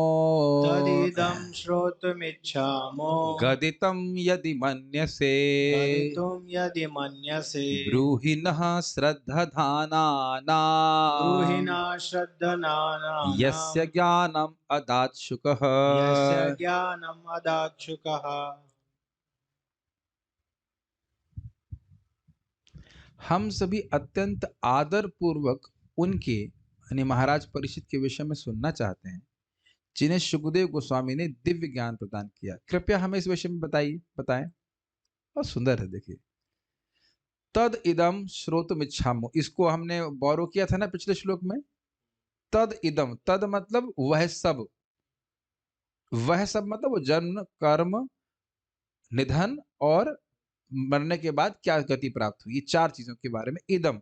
तदिदं श्रोतुमिच्छामो, गदितं यदि मन्यसे, गदितुं यदि मन्यसे, ब्रूहि नः श्रद्धधानाना, ब्रूहि नः श्रद्धधानाना, यस्य ज्ञानम् अदात्सुकः, यस्य ज्ञानम् अदात्सुकः। हम सभी अत्यंत आदर पूर्वक उनके यानी महाराज परीक्षित के विषय में सुनना चाहते हैं, जिन्हें सुखदेव गोस्वामी ने दिव्य ज्ञान प्रदान किया। कृपया हमें इस विषय में बताएं। और सुंदर है, देखिए, तद इदम श्रोतुमिच्छामो, इसको हमने बोरो किया था ना पिछले श्लोक में। तद इदम, तद मतलब वह सब, वह सब मतलब वो जन्म कर्म निधन और मरने के बाद क्या गति प्राप्त हुई, ये 4 चीजों के बारे में इदम,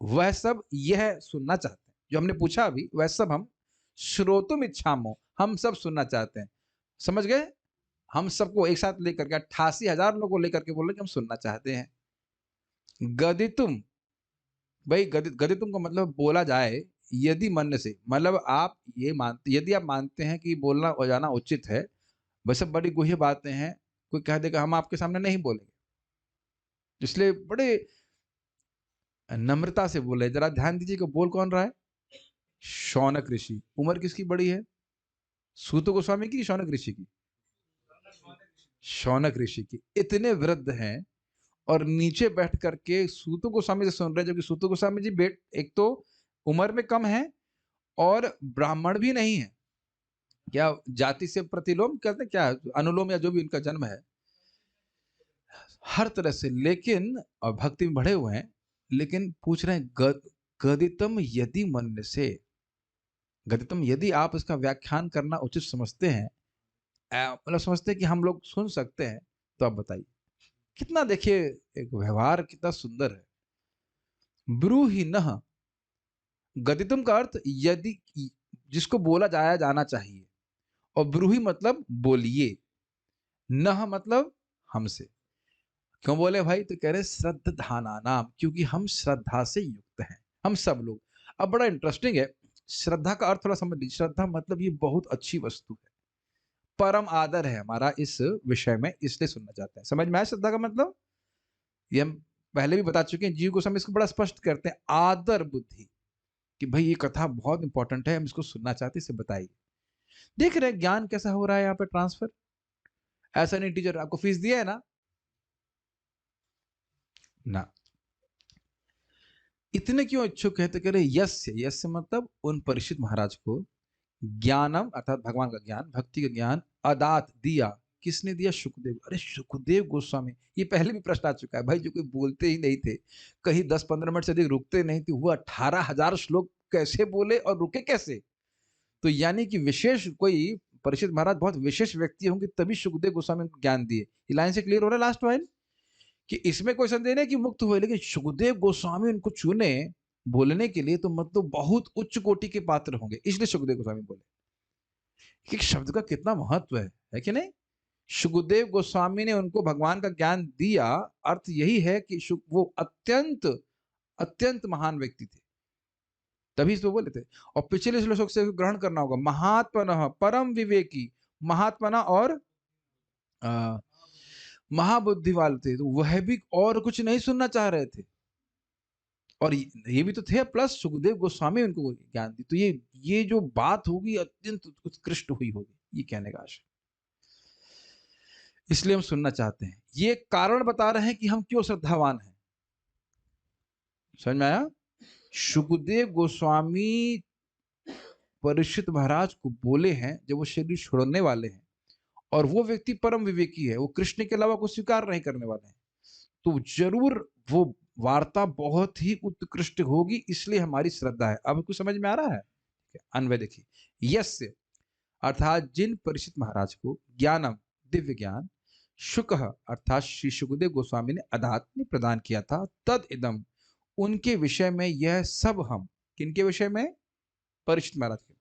वह सब यह सुनना चाहते हैं। जो हमने पूछा अभी, वह सब हम श्रोतुम इच्छामो, हम सब सुनना चाहते हैं। समझ गए? हम सबको एक साथ लेकर के 88,000 लोगों को लेकर के बोल रहे कि हम सुनना चाहते हैं। गदितुम, भाई गदितुम को मतलब बोला जाए यदि मन से, मतलब आप ये मानते, यदि आप मानते हैं कि बोलना हो जाना उचित है, वैसे बड़ी गुह्य बातें हैं, कोई कह देगा हम आपके सामने नहीं बोलेंगे, इसलिए बड़े नम्रता से बोले। जरा ध्यान दीजिए कि बोल कौन रहा है? शौनक ऋषि। उम्र किसकी बड़ी है, सूत गोस्वामी की, शौनक ऋषि की? शौनक ऋषि की। इतने वृद्ध हैं और नीचे बैठ करके सूत गोस्वामी से सुन रहे हैं, जबकि सूत गोस्वामी जी एक तो उम्र में कम है और ब्राह्मण भी नहीं है, क्या जाति से प्रतिलोम कहते हैं, क्या अनुलोम, या जो भी उनका जन्म है, हर तरह से। लेकिन भक्ति में बढ़े हुए हैं, लेकिन पूछ रहे हैं गदितम यदि मन से, गदितम यदि आप इसका व्याख्यान करना उचित समझते हैं, मतलब समझते हैं कि हम लोग सुन सकते हैं, तो आप बताइए। कितना देखिए एक व्यवहार कितना सुंदर है। ब्रूहि नः, गदितम का अर्थ यदि, जिसको बोला जाया जाना चाहिए, और ब्रूहि मतलब बोलिए, नः मतलब हमसे। क्यों बोले भाई? तो कह रहे श्रद्धाना नाम, क्योंकि हम श्रद्धा से युक्त हैं, हम सब लोग। अब बड़ा इंटरेस्टिंग है, श्रद्धा का अर्थ थोड़ा समझ लीजिए। श्रद्धा मतलब ये बहुत अच्छी वस्तु है, परम आदर है हमारा इस विषय में, इसलिए सुनना चाहते हैं। समझ में आया श्रद्धा का मतलब? ये हम पहले भी बता चुके हैं। जीव गोस्वामी इसको बड़ा स्पष्ट करते हैं, आदर बुद्धि, कि भाई ये कथा बहुत इंपॉर्टेंट है, हम इसको सुनना चाहते हैं, इसे बताइए। देख रहे हैं ज्ञान कैसा हो रहा है यहाँ पे ट्रांसफर। ऐसा नहीं टीचर आपको फीस दिया है ना, ना इतने क्यों इच्छुक है? तो कह रहे यस्य, यस्य मतलब उन परीक्षित महाराज को ज्ञानम अर्थात भगवान का ज्ञान, भक्ति का ज्ञान, अदात दिया। किसने दिया? सुखदेव। अरे सुखदेव गोस्वामी, ये पहले भी प्रश्न आ चुका है भाई, जो कोई बोलते ही नहीं थे, कहीं 10-15 मिनट से अधिक रुकते नहीं थे, वो 18,000 श्लोक कैसे बोले और रुके कैसे? तो यानी कि विशेष कोई परीक्षित महाराज बहुत विशेष व्यक्ति होंगे, तभी सुखदेव गोस्वामी को ज्ञान दिए। ये लाइन से क्लियर हो रहा है लास्ट लाइन, कि इसमें कोई संदेह नहीं कि मुक्त हुए, लेकिन सुखदेव गोस्वामी उनको चुने बोलने के लिए, तो मतलब बहुत उच्च कोटि के पात्र होंगे, इसलिए सुखदेव गोस्वामी बोले। एक शब्द का कितना महत्व है कि नहीं? सुखदेव गोस्वामी ने उनको भगवान का ज्ञान दिया, अर्थ यही है कि वो अत्यंत अत्यंत महान व्यक्ति थे, तभी तो बोले थे। और पिछले श्लोक से ग्रहण करना होगा, महात्मनः परम विवेकी, महात्मना और महाबुद्धि वाले थे, तो वह भी और कुछ नहीं सुनना चाह रहे थे, और ये भी तो थे, प्लस सुखदेव गोस्वामी उनको ज्ञान दी, तो ये जो बात होगी अत्यंत उत्कृष्ट हुई होगी, ये कहने का आशय। इसलिए हम सुनना चाहते हैं। ये कारण बता रहे हैं कि हम क्यों श्रद्धावान हैं। समझ में आया? सुखदेव गोस्वामी परीक्षित महाराज को बोले हैं जब वो शरीर छोड़ने वाले हैं, और वो व्यक्ति परम विवेकी है, वो कृष्ण के अलावा कुछ स्वीकार नहीं करने वाले हैं, तो जरूर वो वार्ता बहुत ही उत्कृष्ट होगी, इसलिए हमारी श्रद्धा है। अब कुछ समझ में आ रहा है? अन्वय देखिए, यस्य अर्थात जिन परीक्षित महाराज को ज्ञानम दिव्य ज्ञान, शुक अर्थात श्री सुखदेव गोस्वामी ने अदात्म प्रदान किया था, तद इदम उनके विषय में यह सब हम, किनके विषय में? परीक्षित महाराज के।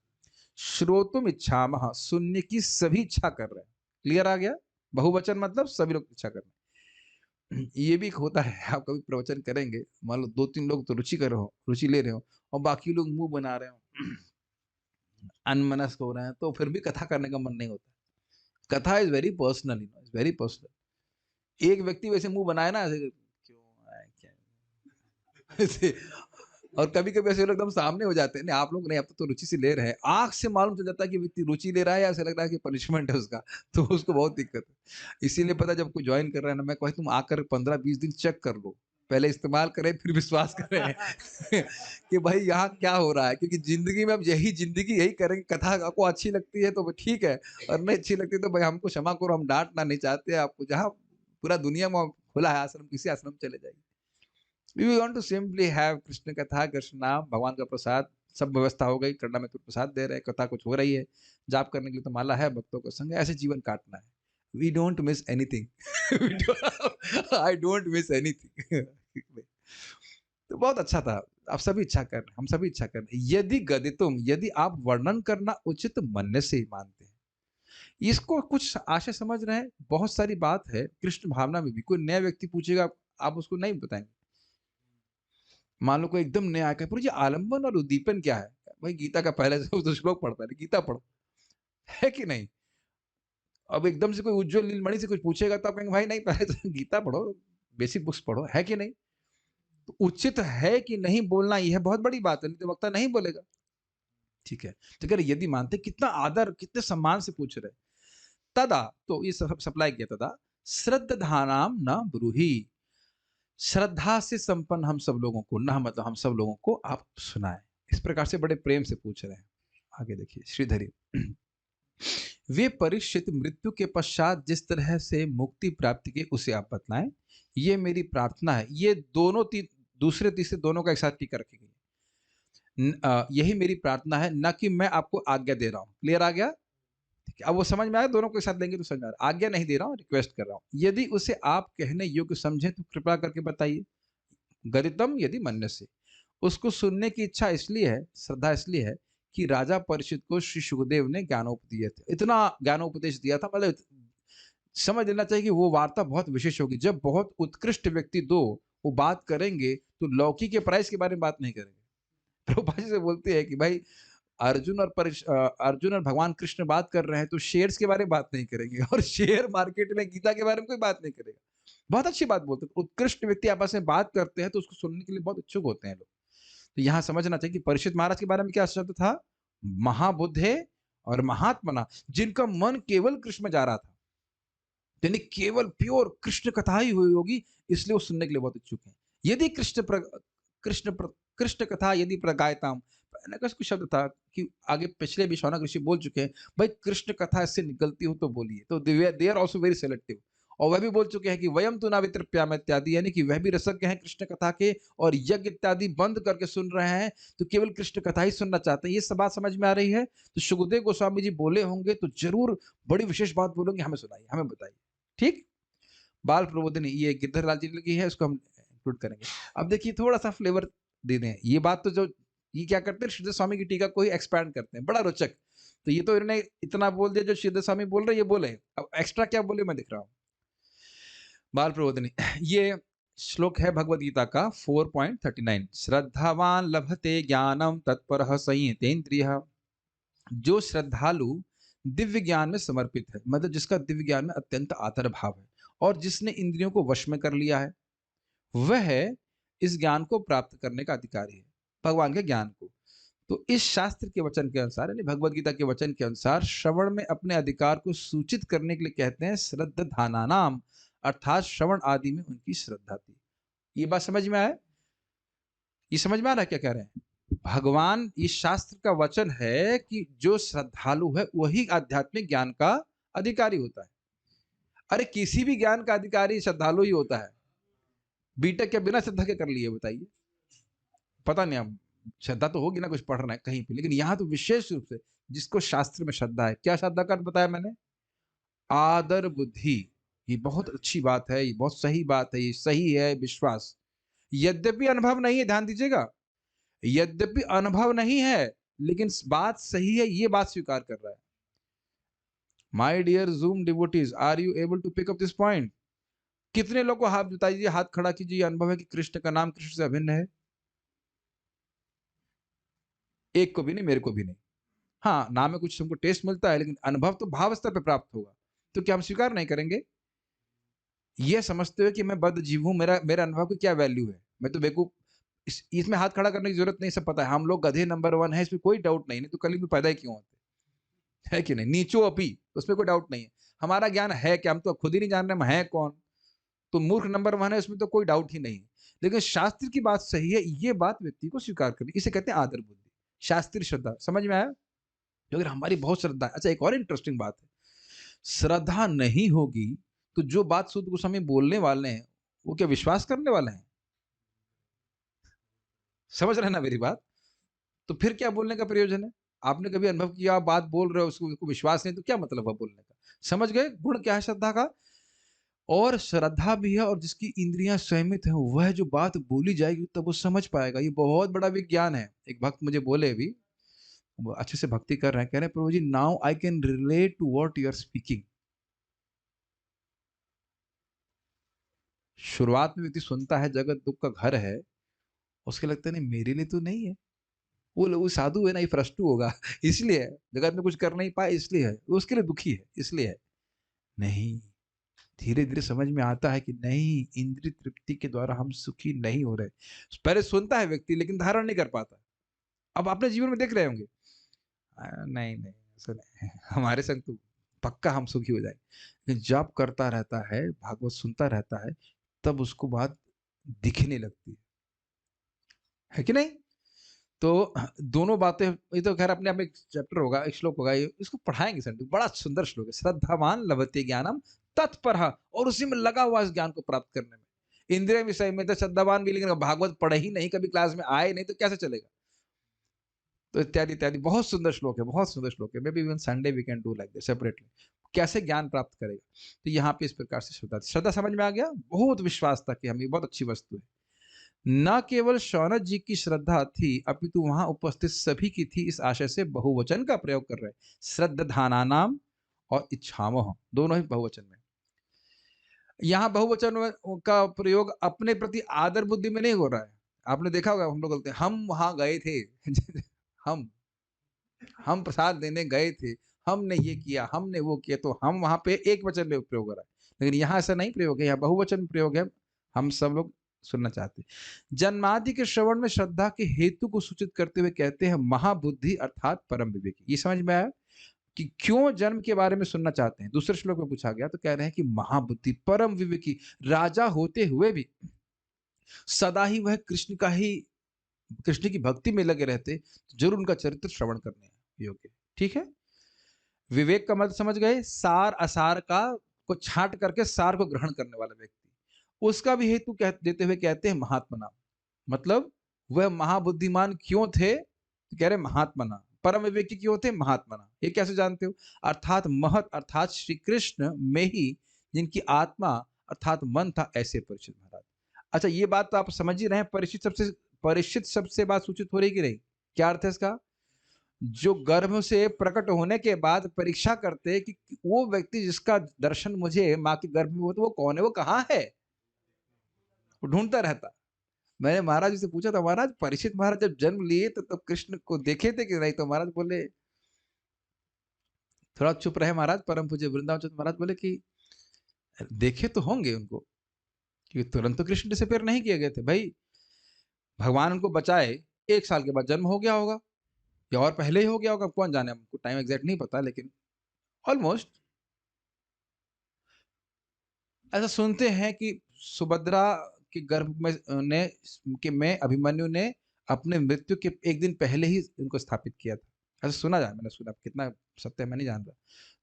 श्रोतुम इच्छामः, सुनने की सभी इच्छा कर रहे हैं। क्लियर आ गया? बहुवचन मतलब सभी लोग इच्छा कर रहे हैं। ये भी होता है, आप कभी प्रवचन करेंगे, मान लो 2-3 लोग तो रुचि ले रहे हो, और बाकी लोग मुंह बना रहे हो, अनमनस्क हो रहे हैं, तो फिर भी कथा करने का मन नहीं होता। कथा is very personal, is very personal. एक व्यक्ति वैसे मुंह बनाए ना, ऐसे क्यों आए क्या ऐसे, और कभी कभी ऐसे लोग एकदम सामने हो जाते हैं, नहीं आप लोग नहीं, आप तो रुचि से ले रहे हैं, आंख से मालूम चल जाता है कि व्यक्ति रुचि ले रहा है, या ऐसा लग रहा है कि पनिशमेंट है उसका, तो उसको बहुत दिक्कत है। इसीलिए पता जब कोई ज्वाइन कर रहा है ना, मैं कहता तुम आकर 15-20 दिन चेक कर लो, पहले इस्तेमाल करें फिर विश्वास करें कि भाई यहाँ क्या हो रहा है, क्योंकि जिंदगी में अब यही करेंगे। कथा आपको अच्छी लगती है तो ठीक है, और नहीं अच्छी लगती तो भाई हमको क्षमा करो, हम डांटना नहीं चाहते आपको। जहाँ पूरा दुनिया में खुला है आश्रम, किसी आश्रम चले जाइए। We want to simply have Krishna कथा, कृष्ण नाम, भगवान का प्रसाद, सब व्यवस्था हो गई, करना में तो प्रसाद दे रहे हैं, कथा कुछ हो रही है, जाप करने के लिए तो माला है, भक्तों का संग, ऐसे जीवन काटना है। We don't miss anything. I don't miss anything. तो बहुत अच्छा था। आप सभी इच्छा कर रहे हैं, हम सभी इच्छा कर रहे हैं। यदि गदितुम, यदि आप वर्णन करना उचित मन्य से मानते हैं, इसको कुछ आशय समझ रहे हैं। बहुत सारी बात है कृष्ण भावना में भी, कोई नया व्यक्ति पूछेगा आप उसको नहीं बताएंगे। मान लो कोई एकदम नया आया, पूछिए आलंबन और उद्दीपन क्या है? भाई गीता का पहले से तो श्लोक पढ़ता है, गीता पढ़ो, है कि नहीं? अब एकदम से कोई उज्जवल नीलमणि से कुछ पूछेगा तो आप कहेंगे भाई नहीं, पहले तो गीता पढ़ो, बेसिक बुक्स पढ़ो, है कि नहीं? तो उचित है कि नहीं बोलना, यह बहुत बड़ी बात है, नहीं तो वक्ता नहीं बोलेगा। ठीक है, तो कह रहे यदि मानते, कितना आदर कितने सम्मान से पूछ रहे। तदा, तो ये सप्लाई किया, तदा श्रद्धानाम न ब्रूहि, श्रद्धा से संपन्न हम सब लोगों को, न मतलब हम सब लोगों को आप सुनाए। इस प्रकार से बड़े प्रेम से पूछ रहे हैं। आगे देखिए श्रीधरी, वे परीक्षित मृत्यु के पश्चात जिस तरह से मुक्ति प्राप्ति के उसे आप बतलाएं, ये मेरी प्रार्थना है। ये दोनों दूसरे तीसरे दोनों का एक साथ टीका रखी गई। यही मेरी प्रार्थना है, न कि मैं आपको आज्ञा दे रहा हूं। क्लियर आ गया? ठीक है, अब वो समझ में आया, दोनों को एक साथ लेंगे तो समझ में आ रहा है। आज्ञा नहीं दे रहा हूं, रिक्वेस्ट कर रहा हूं। यदि उसे आप कहने योग्य समझे तो कृपा करके बताइए। गरितम यदि मन्य से, उसको सुनने की इच्छा इसलिए है, श्रद्धा इसलिए है कि राजा परीक्षित को श्री सुखदेव ने ज्ञानोपदेश दिए थे। इतना ज्ञानोपदेश दिया था, मतलब समझ लेना चाहिए कि वो वार्ता बहुत विशेष होगी। जब बहुत उत्कृष्ट व्यक्ति दो वो बात करेंगे तो लौकी के प्राइस के बारे में बात नहीं करेंगे। प्रभुपाद जी से बोलते हैं कि भाई अर्जुन और भगवान कृष्ण बात कर रहे हैं तो शेयर्स के बारे में बात नहीं करेंगे, और शेयर मार्केट में गीता के बारे में कोई बात नहीं करेगा। बहुत अच्छी बात बोलते हैं। उत्कृष्ट व्यक्ति आपस में बात करते हैं तो उसको सुनने के लिए बहुत इच्छुक होते हैं लोग। तो यहाँ समझना चाहिए कि परीक्षित महाराज के बारे में क्या शब्द था? महाबुद्धे और महात्मना, जिनका मन केवल कृष्ण में जा रहा था, यानी केवल प्योर कृष्ण कथा ही हुई होगी, इसलिए वो सुनने के लिए बहुत इच्छुक हैं। यदि कृष्ण कथा यदि प्रगायताम, कुछ शब्द था कि आगे पिछले भी शौनक ऋषि बोल चुके हैं, भाई कृष्ण कथा इससे निकलती हो तो बोलिए। तो they are also very selective. और वह भी बोल चुके हैं कि वयम तु ना वितृप्याम इत्यादि, यानी कि वह भी रसज्ञ हैं कृष्ण कथा के, और यज्ञ इत्यादि बंद करके सुन रहे हैं, तो केवल कृष्ण कथा ही सुनना चाहते हैं। ये सब बात समझ में आ रही है? तो सुखदेव गोस्वामी जी बोले होंगे तो जरूर बड़ी विशेष बात बोलेंगे, हमें सुनाइए, हमें बताइए। ठीक, बाल प्रबोधनी ये गिद्धर जी की है, उसको हम इंक्लूड करेंगे। अब देखिए थोड़ा सा फ्लेवर दे दें। ये बात तो जो ये क्या करते हैं, श्रीधर स्वामी की टीका को ही एक्सपैंड करते हैं, बड़ा रोचक। तो ये तो इन्होंने इतना बोल दिया जो श्रीधर स्वामी बोल रहे, ये बोले, अब एक्स्ट्रा क्या बोले मैं दिख रहा हूँ। बाल प्रबोधनी ये श्लोक है भगवद गीता का 4.39। श्रद्धावान लभते ज्ञानम तत्परः संयतेन्द्रियः। जो श्रद्धालु दिव्य ज्ञान में समर्पित है, मतलब जिसका दिव्य ज्ञान में अत्यंत आदर भाव है, और जिसने इंद्रियों को वश में कर लिया है, वह इस ज्ञान को प्राप्त करने का अधिकारी है, भगवान के ज्ञान को। तो इस शास्त्र के वचन के अनुसार, यानी भगवद गीता के वचन के अनुसार, श्रवण में अपने अधिकार को सूचित करने के लिए कहते हैं श्रद्धाना नाम, अर्थात श्रवण आदि में उनकी श्रद्धा थी। ये बात समझ में आया? ये समझ में आ रहा है क्या कह रहे हैं? भगवान, इस शास्त्र का वचन है कि जो श्रद्धालु है वही आध्यात्मिक ज्ञान का अधिकारी होता है। अरे किसी भी ज्ञान का अधिकारी श्रद्धालु ही होता है। बीटेक के बिना श्रद्धा के कर लिए बताइए? पता नहीं, अब श्रद्धा तो होगी ना, कुछ पढ़ रहे हैं कहीं पे, लेकिन यहाँ तो विशेष रूप से जिसको शास्त्र में श्रद्धा है। क्या श्रद्धा का अर्थ बताया मैंने? आदर बुद्धि। ये बहुत अच्छी बात है, ये बहुत सही बात है, ये सही है विश्वास। यद्यपि अनुभव नहीं है, ध्यान दीजिएगा, यद्यपि अनुभव नहीं है, लेकिन बात सही है, ये बात स्वीकार कर रहा है। My dear Zoom devotees, are you able to pick up this point? कितने लोग को हाथ बताइए, हाथ खड़ा कीजिए, अनुभव है कि कृष्ण का नाम कृष्ण से अभिन्न है? एक को भी नहीं, मेरे को भी नहीं। हाँ, नाम में कुछ हमको टेस्ट मिलता है, लेकिन अनुभव तो भाव स्तर पर प्राप्त होगा। तो क्या हम स्वीकार नहीं करेंगे? ये समझते हुए कि मैं बद्ध जीव हूं, मेरा अनुभव की क्या वैल्यू है, मैं तो बेवकूफ, इसमें हाथ खड़ा करने की जरूरत नहीं, सब पता है। हम लोग गधे नंबर 1 है, इसमें कोई डाउट नहीं तो कल भी पैदा ही क्यों होते, है कि नहीं? नीचो अपी, उसमें कोई डाउट नहीं है। हमारा ज्ञान है क्या, हम तो खुद ही नहीं जान रहे हम है कौन। तो मूर्ख नंबर 1 है, उसमें तो कोई डाउट ही नहीं है। लेकिन शास्त्र की बात सही है, ये बात व्यक्ति को स्वीकार करनी, इसे कहते हैं आदर बुद्धि, शास्त्रीय श्रद्धा। समझ में आया? अगर हमारी बहुत श्रद्धा है। अच्छा, एक और इंटरेस्टिंग बात है, श्रद्धा नहीं होगी तो जो बात शुद्ध गोस्वामी बोलने वाले हैं वो क्या विश्वास करने वाले हैं? समझ रहे हैं ना मेरी बात? तो फिर क्या बोलने का प्रयोजन है? आपने कभी अनुभव किया, आप बात बोल रहे हो, उसको विश्वास नहीं, तो क्या मतलब है बोलने का? समझ गए गुण क्या है श्रद्धा का? और श्रद्धा भी है, और जिसकी इंद्रियां संयमित है, वह जो बात बोली जाएगी तब वो समझ पाएगा। ये बहुत बड़ा विज्ञान है। एक भक्त मुझे बोले, अभी वो अच्छे से भक्ति कर रहे हैं, कह रहे हैं प्रभु जी, now I can relate to what you are speaking. शुरुआत में व्यक्ति सुनता है जगत दुख का घर है, उसके लगता है नहीं मेरे लिए तो नहीं है, वो साधु है ना, ये फ्रस्टू होगा इसलिए है, जगत में कुछ कर नहीं पाए इसलिए है, वो उसके लिए दुखी है इसलिए है। नहीं, धीरे धीरे समझ में आता है कि नहीं, इंद्रिय तृप्ति के द्वारा हम सुखी नहीं हो रहे। पहले सुनता है व्यक्ति लेकिन धारण नहीं कर पाता। अब अपने जीवन में देख रहे होंगे, नहीं नहीं ऐसा नहीं हमारे संग तो पक्का हम सुखी हो जाएंगे। लेकिन जब करता रहता है, भागवत सुनता रहता है, तब उसको बात दिखने लगती है कि नहीं? तो दोनों बातें, ये तो खैर अपने आप में एक चैप्टर होगा, एक श्लोक होगा, ये इसको पढ़ाएंगे संडे, बड़ा सुंदर श्लोक है, श्रद्धावान लभते ज्ञानम तत्पर, और उसी में लगा हुआ इस ज्ञान को प्राप्त करने में। इंद्रिय विषय में तो श्रद्धावान भी, लेकिन भागवत पढ़े ही नहीं, कभी क्लास में आए नहीं, तो कैसे चलेगा। तो इत्यादि इत्यादि, बहुत सुंदर श्लोक है, बहुत सुंदर श्लोक है। Maybe even Sunday we can do like this separately, कैसे ज्ञान प्राप्त करेगा। तो यहाँ पे इस प्रकार से श्रद्धा, श्रद्धा समझ में आ गया, बहुत विश्वास था कि हम, ये बहुत अच्छी वस्तु है। न केवल शौनक जी की श्रद्धा थी, अपितु वहां उपस्थित सभी की थी। इस आशय से बहुवचन का प्रयोग कर रहे हैं, श्रद्धानानाम और इच्छामोह, दोनों ही बहुवचन में। यहाँ बहुवचन का प्रयोग अपने प्रति आदर बुद्धि में नहीं हो रहा है। आपने देखा होगा, हम लोग बोलते हैं हम वहां गए थे हम प्रसाद देने गए थे, हमने ये किया, हमने वो किया, तो हम वहां पे एक वचन में प्रयोग हो रहा है। लेकिन यहाँ ऐसा नहीं प्रयोग है, यहाँ बहुवचन में प्रयोग है, हम सब लोग सुनना चाहते हैं। जन्मादि के श्रवण में श्रद्धा के हेतु को सूचित करते हुए कहते हैं महाबुद्धि अर्थात परम विवेकी। ये समझ में आया कि क्यों जन्म के बारे में सुनना चाहते हैं। दूसरे श्लोक में पूछा गया तो कह रहे हैं कि महाबुद्धि परम विवेकी, राजा होते हुए भी सदा ही वह कृष्ण की भक्ति में लगे रहते, जरूर उनका चरित्र श्रवण करने योग्य। ठीक है, विवेक का मतलब समझ गए, सार असार का को छांट करके सार को ग्रहण करने वाला व्यक्ति, उसका भी हेतु देते हुए कहते हैं महात्मा नाम। मतलब वह महाबुद्धिमान क्यों थे, तो कह रहे महात्मा नाम। परम विवेकी क्यों थे, महात्मा नाम। ये कैसे जानते हो, अर्थात महत अर्थात श्री कृष्ण में ही जिनकी आत्मा अर्थात मन था, ऐसे परीक्षित महाराज। अच्छा, ये बात तो आप समझ ही रहे हैं, परीक्षित शब्द से बात सूचित हो रही कि नहीं। क्या अर्थ है इसका, जो गर्भ से प्रकट होने के बाद परीक्षा करते कि वो व्यक्ति जिसका दर्शन मुझे माँ के गर्भ में हो, तो वो कौन है, वो कहाँ है, वो ढूंढता रहता। मैंने महाराज जी से पूछा था, महाराज परीक्षित महाराज जब जन्म लिए तो तब कृष्ण को देखे थे कि नहीं, तो महाराज बोले, थोड़ा चुप रहे महाराज, परम पूज्य वृंदावन चंद्र महाराज बोले कि देखे तो होंगे उनको, क्योंकि तुरंत तो कृष्ण डिसअपीयर नहीं किए गए थे भाई, भगवान उनको बचाए, 1 साल के बाद जन्म हो गया होगा या और पहले ही हो गया होगा, कौन जाने, हमको टाइम एग्जैक्ट नहीं पता, लेकिन ऑलमोस्ट ऐसा सुनते हैं कि सुभद्रा के गर्भ में अभिमन्यु ने अपने मृत्यु के 1 दिन पहले ही इनको स्थापित किया था। ऐसा सुना जाए, मैंने सुना, कितना सत्य है मैं नहीं जान रहा।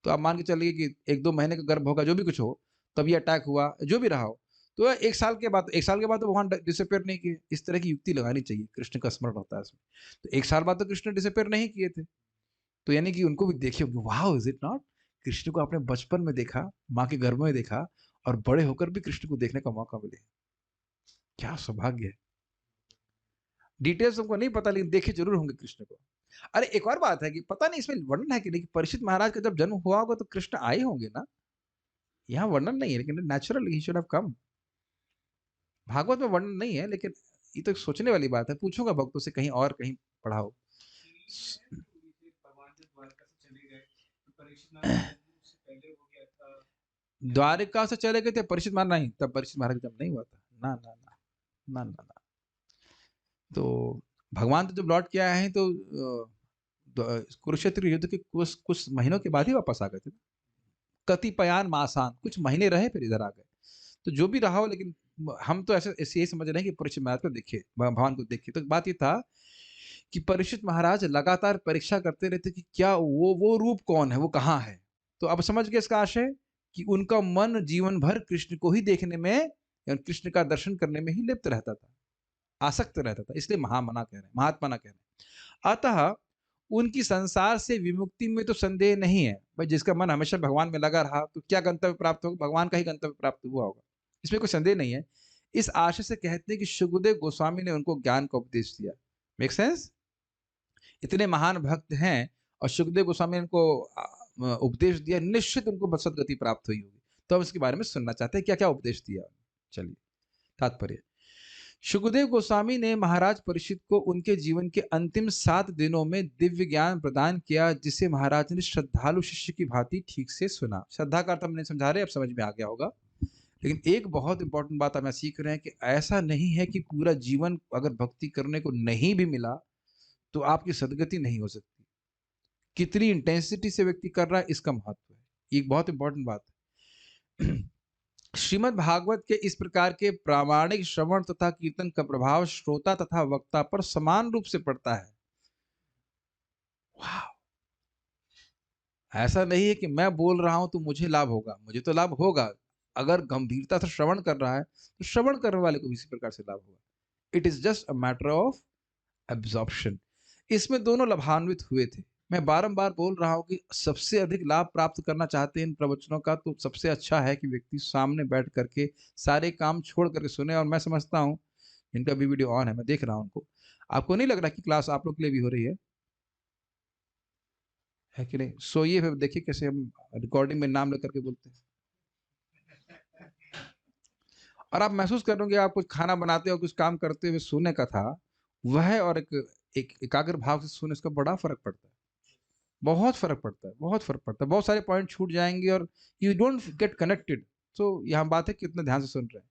तो आप मान के चलिए कि 1-2 महीने का गर्भ होगा, जो भी कुछ हो, तभी अटैक हुआ, जो भी रहा हो, तो 1 साल के बाद तो भगवान डिसअपीयर नहीं किए। इस तरह की युक्ति लगानी चाहिए, कृष्ण का स्मरण होता है इसमें। तो 1 साल बाद तो कृष्ण डिसअपीयर नहीं किए थे, तो यानी कि उनको भी देखिए, वाह इज इट नॉट, कृष्ण को आपने बचपन में देखा, माँ के गर्भ में देखा, और बड़े होकर भी कृष्ण को देखने का मौका मिले, क्या सौभाग्य है। डिटेल्स हमको नहीं पता, लेकिन देखे जरूर होंगे कृष्ण को। अरे एक और बात है कि पता नहीं इसमें वर्णन है कि नहीं, परीक्षित महाराज का जब जन्म हुआ होगा तो कृष्ण आए होंगे ना, यहाँ वर्णन नहीं है, लेकिन नेचुरल ही शुड हैव कम। भागवत में वर्णन नहीं है, लेकिन ये तो एक सोचने वाली बात है, पूछूंगा भक्तों से कहीं और कहीं पढ़ाओ। द्वारिका से चले गए थे परीक्षित महाराज, नहीं तब परीक्षित महाराज जब नहीं हुआ था, ना ना ना ना ना ना। तो भगवान तो जब लौट के आए हैं तो कुरुक्षेत्र युद्ध के कुछ महीनों के बाद ही वापस आ गए थे, कतिपयान मासान, कुछ महीने रहे फिर इधर आ गए। तो जो भी रहा हो, लेकिन हम तो ऐसे यही समझ रहे हैं कि परीक्षित महाराज को देखे, भगवान को देखे। तो बात ये था कि परीक्षित महाराज लगातार परीक्षा करते रहते कि क्या वो रूप कौन है, वो कहाँ है। तो अब समझ गए इसका आशय कि उनका मन जीवन भर कृष्ण को ही देखने में, कृष्ण का दर्शन करने में ही लिप्त रहता था, आसक्त रहता था, इसलिए महात्मा कह रहे हैं। अतः उनकी संसार से विमुक्ति में तो संदेह नहीं है भाई, जिसका मन हमेशा भगवान में लगा रहा तो क्या गंतव्य प्राप्त होगा, भगवान का ही गंतव्य प्राप्त हुआ होगा, इसमें कोई संदेह नहीं है। इस आशय से कहते हैं कि शुकदेव गोस्वामी ने उनको ज्ञान का उपदेश दिया। मेक सेंस, इतने महान भक्त हैं और शुकदेव गोस्वामी ने उनको उपदेश दिया, निश्चित उनको सदगति प्राप्त हुई होगी। तो हम इसके बारे में सुनना चाहते हैं, क्या क्या उपदेश दिया। चलिए तात्पर्य, शुकदेव गोस्वामी ने महाराज परीक्षित को उनके जीवन के अंतिम 7 दिनों में दिव्य ज्ञान प्रदान किया, जिसे महाराज ने श्रद्धालु शिष्य की भांति ठीक से सुना। श्रद्धा का अर्थ हमने समझा रहे, अब समझ में आ गया होगा। लेकिन एक बहुत इंपॉर्टेंट बात हमें सीख रहे हैं कि ऐसा नहीं है कि पूरा जीवन अगर भक्ति करने को नहीं भी मिला तो आपकी सदगति नहीं हो सकती। कितनी इंटेंसिटी से व्यक्ति कर रहा है, इसका महत्व है, एक बहुत इंपॉर्टेंट बात है। श्रीमद् भागवत के इस प्रकार के प्रामाणिक श्रवण तथा कीर्तन का प्रभाव श्रोता तथा वक्ता पर समान रूप से पड़ता है। वाह! ऐसा नहीं है कि मैं बोल रहा हूं तो मुझे लाभ होगा, मुझे तो लाभ होगा। अगर गंभीरता से श्रवण कर रहा है तो श्रवण करने वाले को भी इसी प्रकार से लाभ होगा। It is just a matter of absorption. इसमें दोनों लाभान्वित हुए थे। मैं बारंबार बोल रहा हूं कि सबसे अधिक लाभ प्राप्त करना चाहते हैं इन प्रवचनों का, तो सबसे अच्छा है कि व्यक्ति सामने बैठ करके सारे काम छोड़ करके सुने। और मैं समझता हूं इनका भी वीडियो ऑन है, मैं देख रहा हूं उनको। आपको नहीं लग रहा कि क्लास आप लोग के लिए भी हो रही है कि नहीं? सोइए, फिर देखिए कैसे हम रिकॉर्डिंग में नाम लेकर के बोलते हैं। और आप महसूस करोगे, आप कुछ खाना बनाते हो, कुछ काम करते हुए सुनने का था, वह और एक एकाग्र भाव से सुनने, इसका बड़ा फर्क पड़ता है। बहुत फर्क पड़ता है, बहुत फर्क पड़ता है। बहुत सारे पॉइंट छूट जाएंगे और यू डोंट गेट कनेक्टेड। तो यहाँ बात है कितने ध्यान से सुन रहे हैं।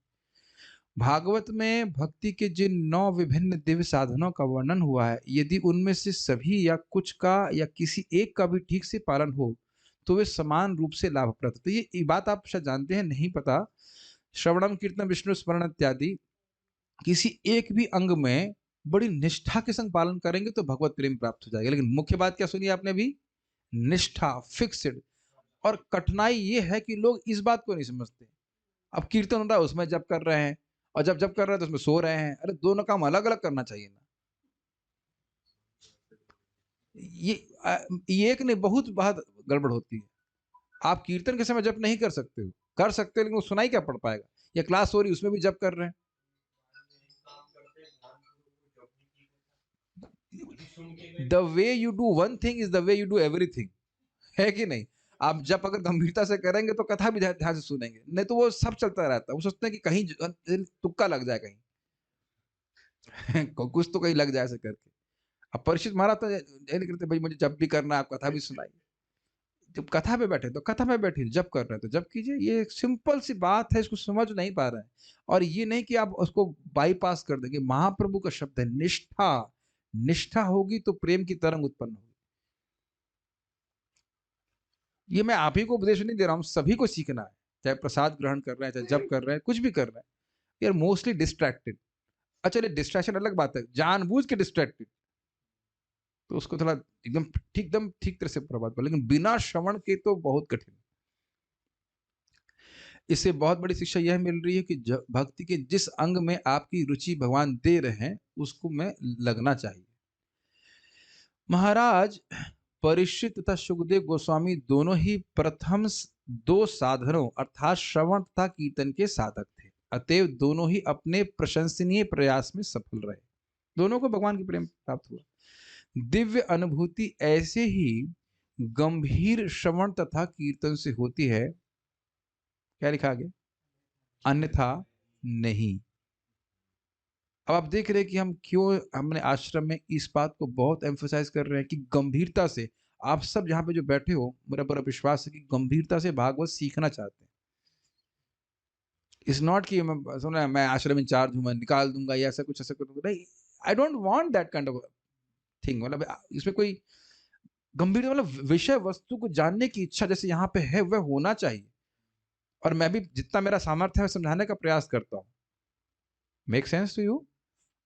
भागवत में भक्ति के जिन 9 विभिन्न दिव्य साधनों का वर्णन हुआ है, यदि उनमें से सभी या कुछ का या किसी एक का भी ठीक से पालन हो तो वे समान रूप से लाभप्रद। तो ये बात आप शायद जानते हैं, नहीं पता। श्रवणम कीर्तन विष्णु स्मरण इत्यादि किसी एक भी अंग में बड़ी निष्ठा के संग पालन करेंगे तो भगवत प्रेम प्राप्त हो जाएगा। लेकिन मुख्य बात क्या सुनी आपने भी? निष्ठा, फिक्स्ड। और कठिनाई ये है कि लोग इस बात को नहीं समझते। अब कीर्तन हो रहा है, उसमें जप कर रहे हैं, और जब जप कर रहे हैं तो उसमें सो रहे हैं। अरे दोनों काम अलग अलग करना चाहिए ना। ये ये एक नहीं, बहुत बात गड़बड़ होती है। आप कीर्तन के समय जप नहीं कर सकते हो, कर सकते हो लेकिन वो सुनाई क्या पड़ पाएगा? या क्लास हो रही उसमें भी जप कर रहे हैं। The way you do one thing is the way you do everything, है कि नहीं? आप जब अगर गंभीरता से करेंगे तो कथा भी ध्यान से सुनेंगे, नहीं तो वो सब चलता रहता है। वो सोचते हैं कि कहीं तुक्का लग जाए, कहीं कुछ तो कहीं लग जाए ऐसे करके। अब परीक्षित महाराज तो ये नहीं करते, भाई मुझे जब भी करना है आप कथा भी सुनाइए। जब कथा पे बैठे तो कथा पे बैठिए, जब कर रहे हैं तो जब कीजिए। ये एक सिंपल सी बात है, इसको समझ नहीं पा रहे हैं। और ये नहीं कि आप उसको बाईपास कर देंगे। महाप्रभु का शब्द है निष्ठा। निष्ठा होगी तो प्रेम की तरंग उत्पन्न होगी। ये मैं आप ही को उपदेश नहीं दे रहा हूँ, सभी को सीखना है। चाहे प्रसाद ग्रहण कर रहे हैं, चाहे जब कर रहे हैं, कुछ भी कर रहे हैं। यार मोस्टली डिस्ट्रैक्टेड। अच्छा, डिस्ट्रैक्शन अलग बात है, जानबूझ के डिस्ट्रैक्टेड तो उसको थोड़ा एकदम ठीक तरह से प्रभावित, लेकिन बिना श्रवण के तो बहुत कठिन। इससे बहुत बड़ी शिक्षा यह मिल रही है कि भक्ति के जिस अंग में आपकी रुचि भगवान दे रहे हैं उसको में लगना चाहिए। महाराज परीक्षित तथा सुखदेव गोस्वामी दोनों ही प्रथम 2 साधनों अर्थात श्रवण तथा कीर्तन के साधक थे। अतएव दोनों ही अपने प्रशंसनीय प्रयास में सफल रहे। दोनों को भगवान की प्रेम प्राप्त हुआ। दिव्य अनुभूति ऐसे ही गंभीर श्रवण तथा कीर्तन से होती है। क्या लिखा आगे? अन्यथा नहीं। अब आप देख रहे हैं कि हम क्यों हमने आश्रम में इस बात को बहुत एम्फोसाइज कर रहे हैं कि गंभीरता से आप सब यहाँ पे जो बैठे हो, मेरा बड़ा विश्वास है कि गंभीरता से भागवत सीखना चाहते हैं। इट्स नॉट कि मैं सुना मैं आश्रम इंचार्ज हूं, मैं निकाल दूंगा या ऐसा कुछ ऐसा कर दूंगा। नहीं, I don't want that kind of thing. मतलब इसमें कोई गंभीर, मतलब विषय वस्तु को जानने की इच्छा जैसे यहाँ पे है वह होना चाहिए। और मैं भी जितना मेरा सामर्थ्य है समझाने का प्रयास करता हूँ। Make sense to you?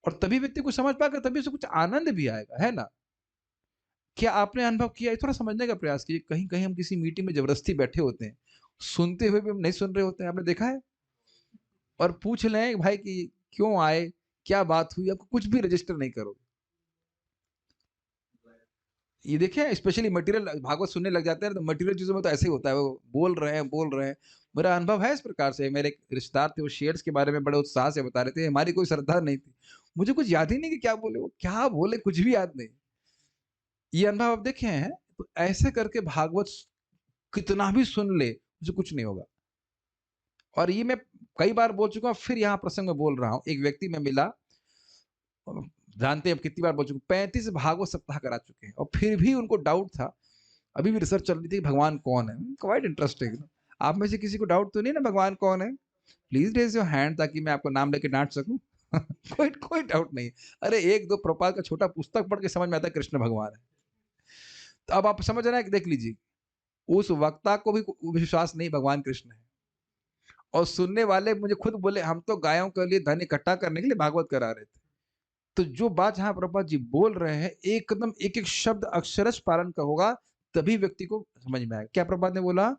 और तभी व्यक्ति को समझ पाएगा, तभी उसे कुछ आनंद भी आएगा, है ना? क्या आपने अनुभव किया? थोड़ा समझने का प्रयास कीजिए। कहीं कहीं हम किसी मीटिंग में जबरदस्ती बैठे होते हैं, सुनते हुए भी हम नहीं सुन रहे होते हैं, आपने देखा है? और पूछ लें भाई कि क्यों आए, क्या बात हुई, आपको कुछ भी रजिस्टर नहीं करोगे। ये देखिए, स्पेशली मटेरियल भागवत सुनने लग जाते हैं तो मटेरियल चीजों में तो ऐसे ही होता है, वो बोल रहे हैं। मेरा अनुभव है इस प्रकार से। मेरे एक रिश्तेदार थे, वो शेयर्स के बारे में बड़े उत्साह से बता रहे थे। हमारी कोई श्रद्धा नहीं थी, मुझे कुछ याद ही नहीं कि क्या बोले, वो क्या बोले कुछ भी याद नहीं। ये अनुभव आप देखे हैं? तो ऐसे करके भागवत कितना भी सुन ले मुझे कुछ नहीं होगा। और ये मैं कई बार बोल चुका हूँ, फिर यहाँ प्रसंग में बोल रहा हूँ। एक व्यक्ति में मिला, जानते हैं कितनी बार बोल चुके, 35 भागवत सप्ताह करा चुके हैं और फिर भी उनको डाउट था। अभी भी रिसर्च चल रही थी भगवान कौन है। Quite interesting. आप में से किसी को डाउट तो नहीं ना भगवान कौन है? प्लीज रेज योर हैंड ताकि मैं आपको नाम लेके डांट सकूं। कोई कोई डाउट नहीं। अरे 1-2 प्रपात का छोटा पुस्तक पढ़ के समझ में आता है कृष्ण भगवान है। तो अब आप समझ रहे हैं कि देख लीजिए, उस वक्ता को भी विश्वास नहीं भगवान कृष्ण है, और सुनने वाले मुझे खुद बोले हम तो गायों के लिए धन इकट्ठा करने के लिए भागवत करा रहे थे। तो जो बात यहाँ प्रभुपाद जी बोल रहे हैं एकदम एक-एक शब्द अक्षरश पालन का होगा, तभी व्यक्ति को समझ में आएगा। क्या प्रभुपाद ने बोला?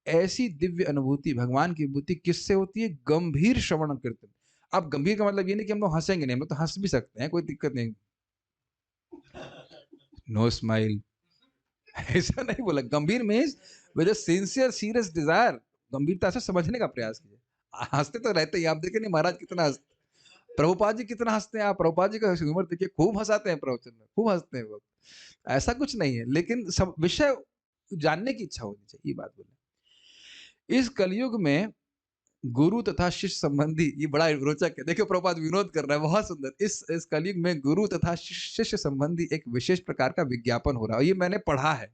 ऐसी दिव्य अनुभूति, भगवान की अनुभूति किससे होती है? गंभीर श्रवण कीर्तन। अब गंभीर का मतलब ये नहीं कि हम लोग हँसेंगे नहीं, हम लोग तो हँस भी सकते हैं, कोई दिक्कत नहीं। नो स्माइल ऐसा नहीं बोला। गंभीर means with a sincere serious desire, गंभीरता से समझने का प्रयास कीजिए। हँसते तो रहते ही, आप देखे नहीं महाराज कितना हँस प्रभुपाद जी कितना हँसते हैं आप, प्रभुपाद जी का ह्यूमर देखिए, खूब हँसाते हैं प्रवचन में, खूब हँसते हैं वो। ऐसा कुछ नहीं है, लेकिन सब विषय जानने की इच्छा होनी चाहिए, ये बात बोले। इस कलयुग में गुरु तथा शिष्य संबंधी, ये बड़ा रोचक है। देखिए प्रभुपाद विनोद कर रहा है, बहुत सुंदर। इस कलयुग में गुरु तथा शिष्य संबंधी एक विशेष प्रकार का विज्ञापन हो रहा है। ये मैंने पढ़ा है।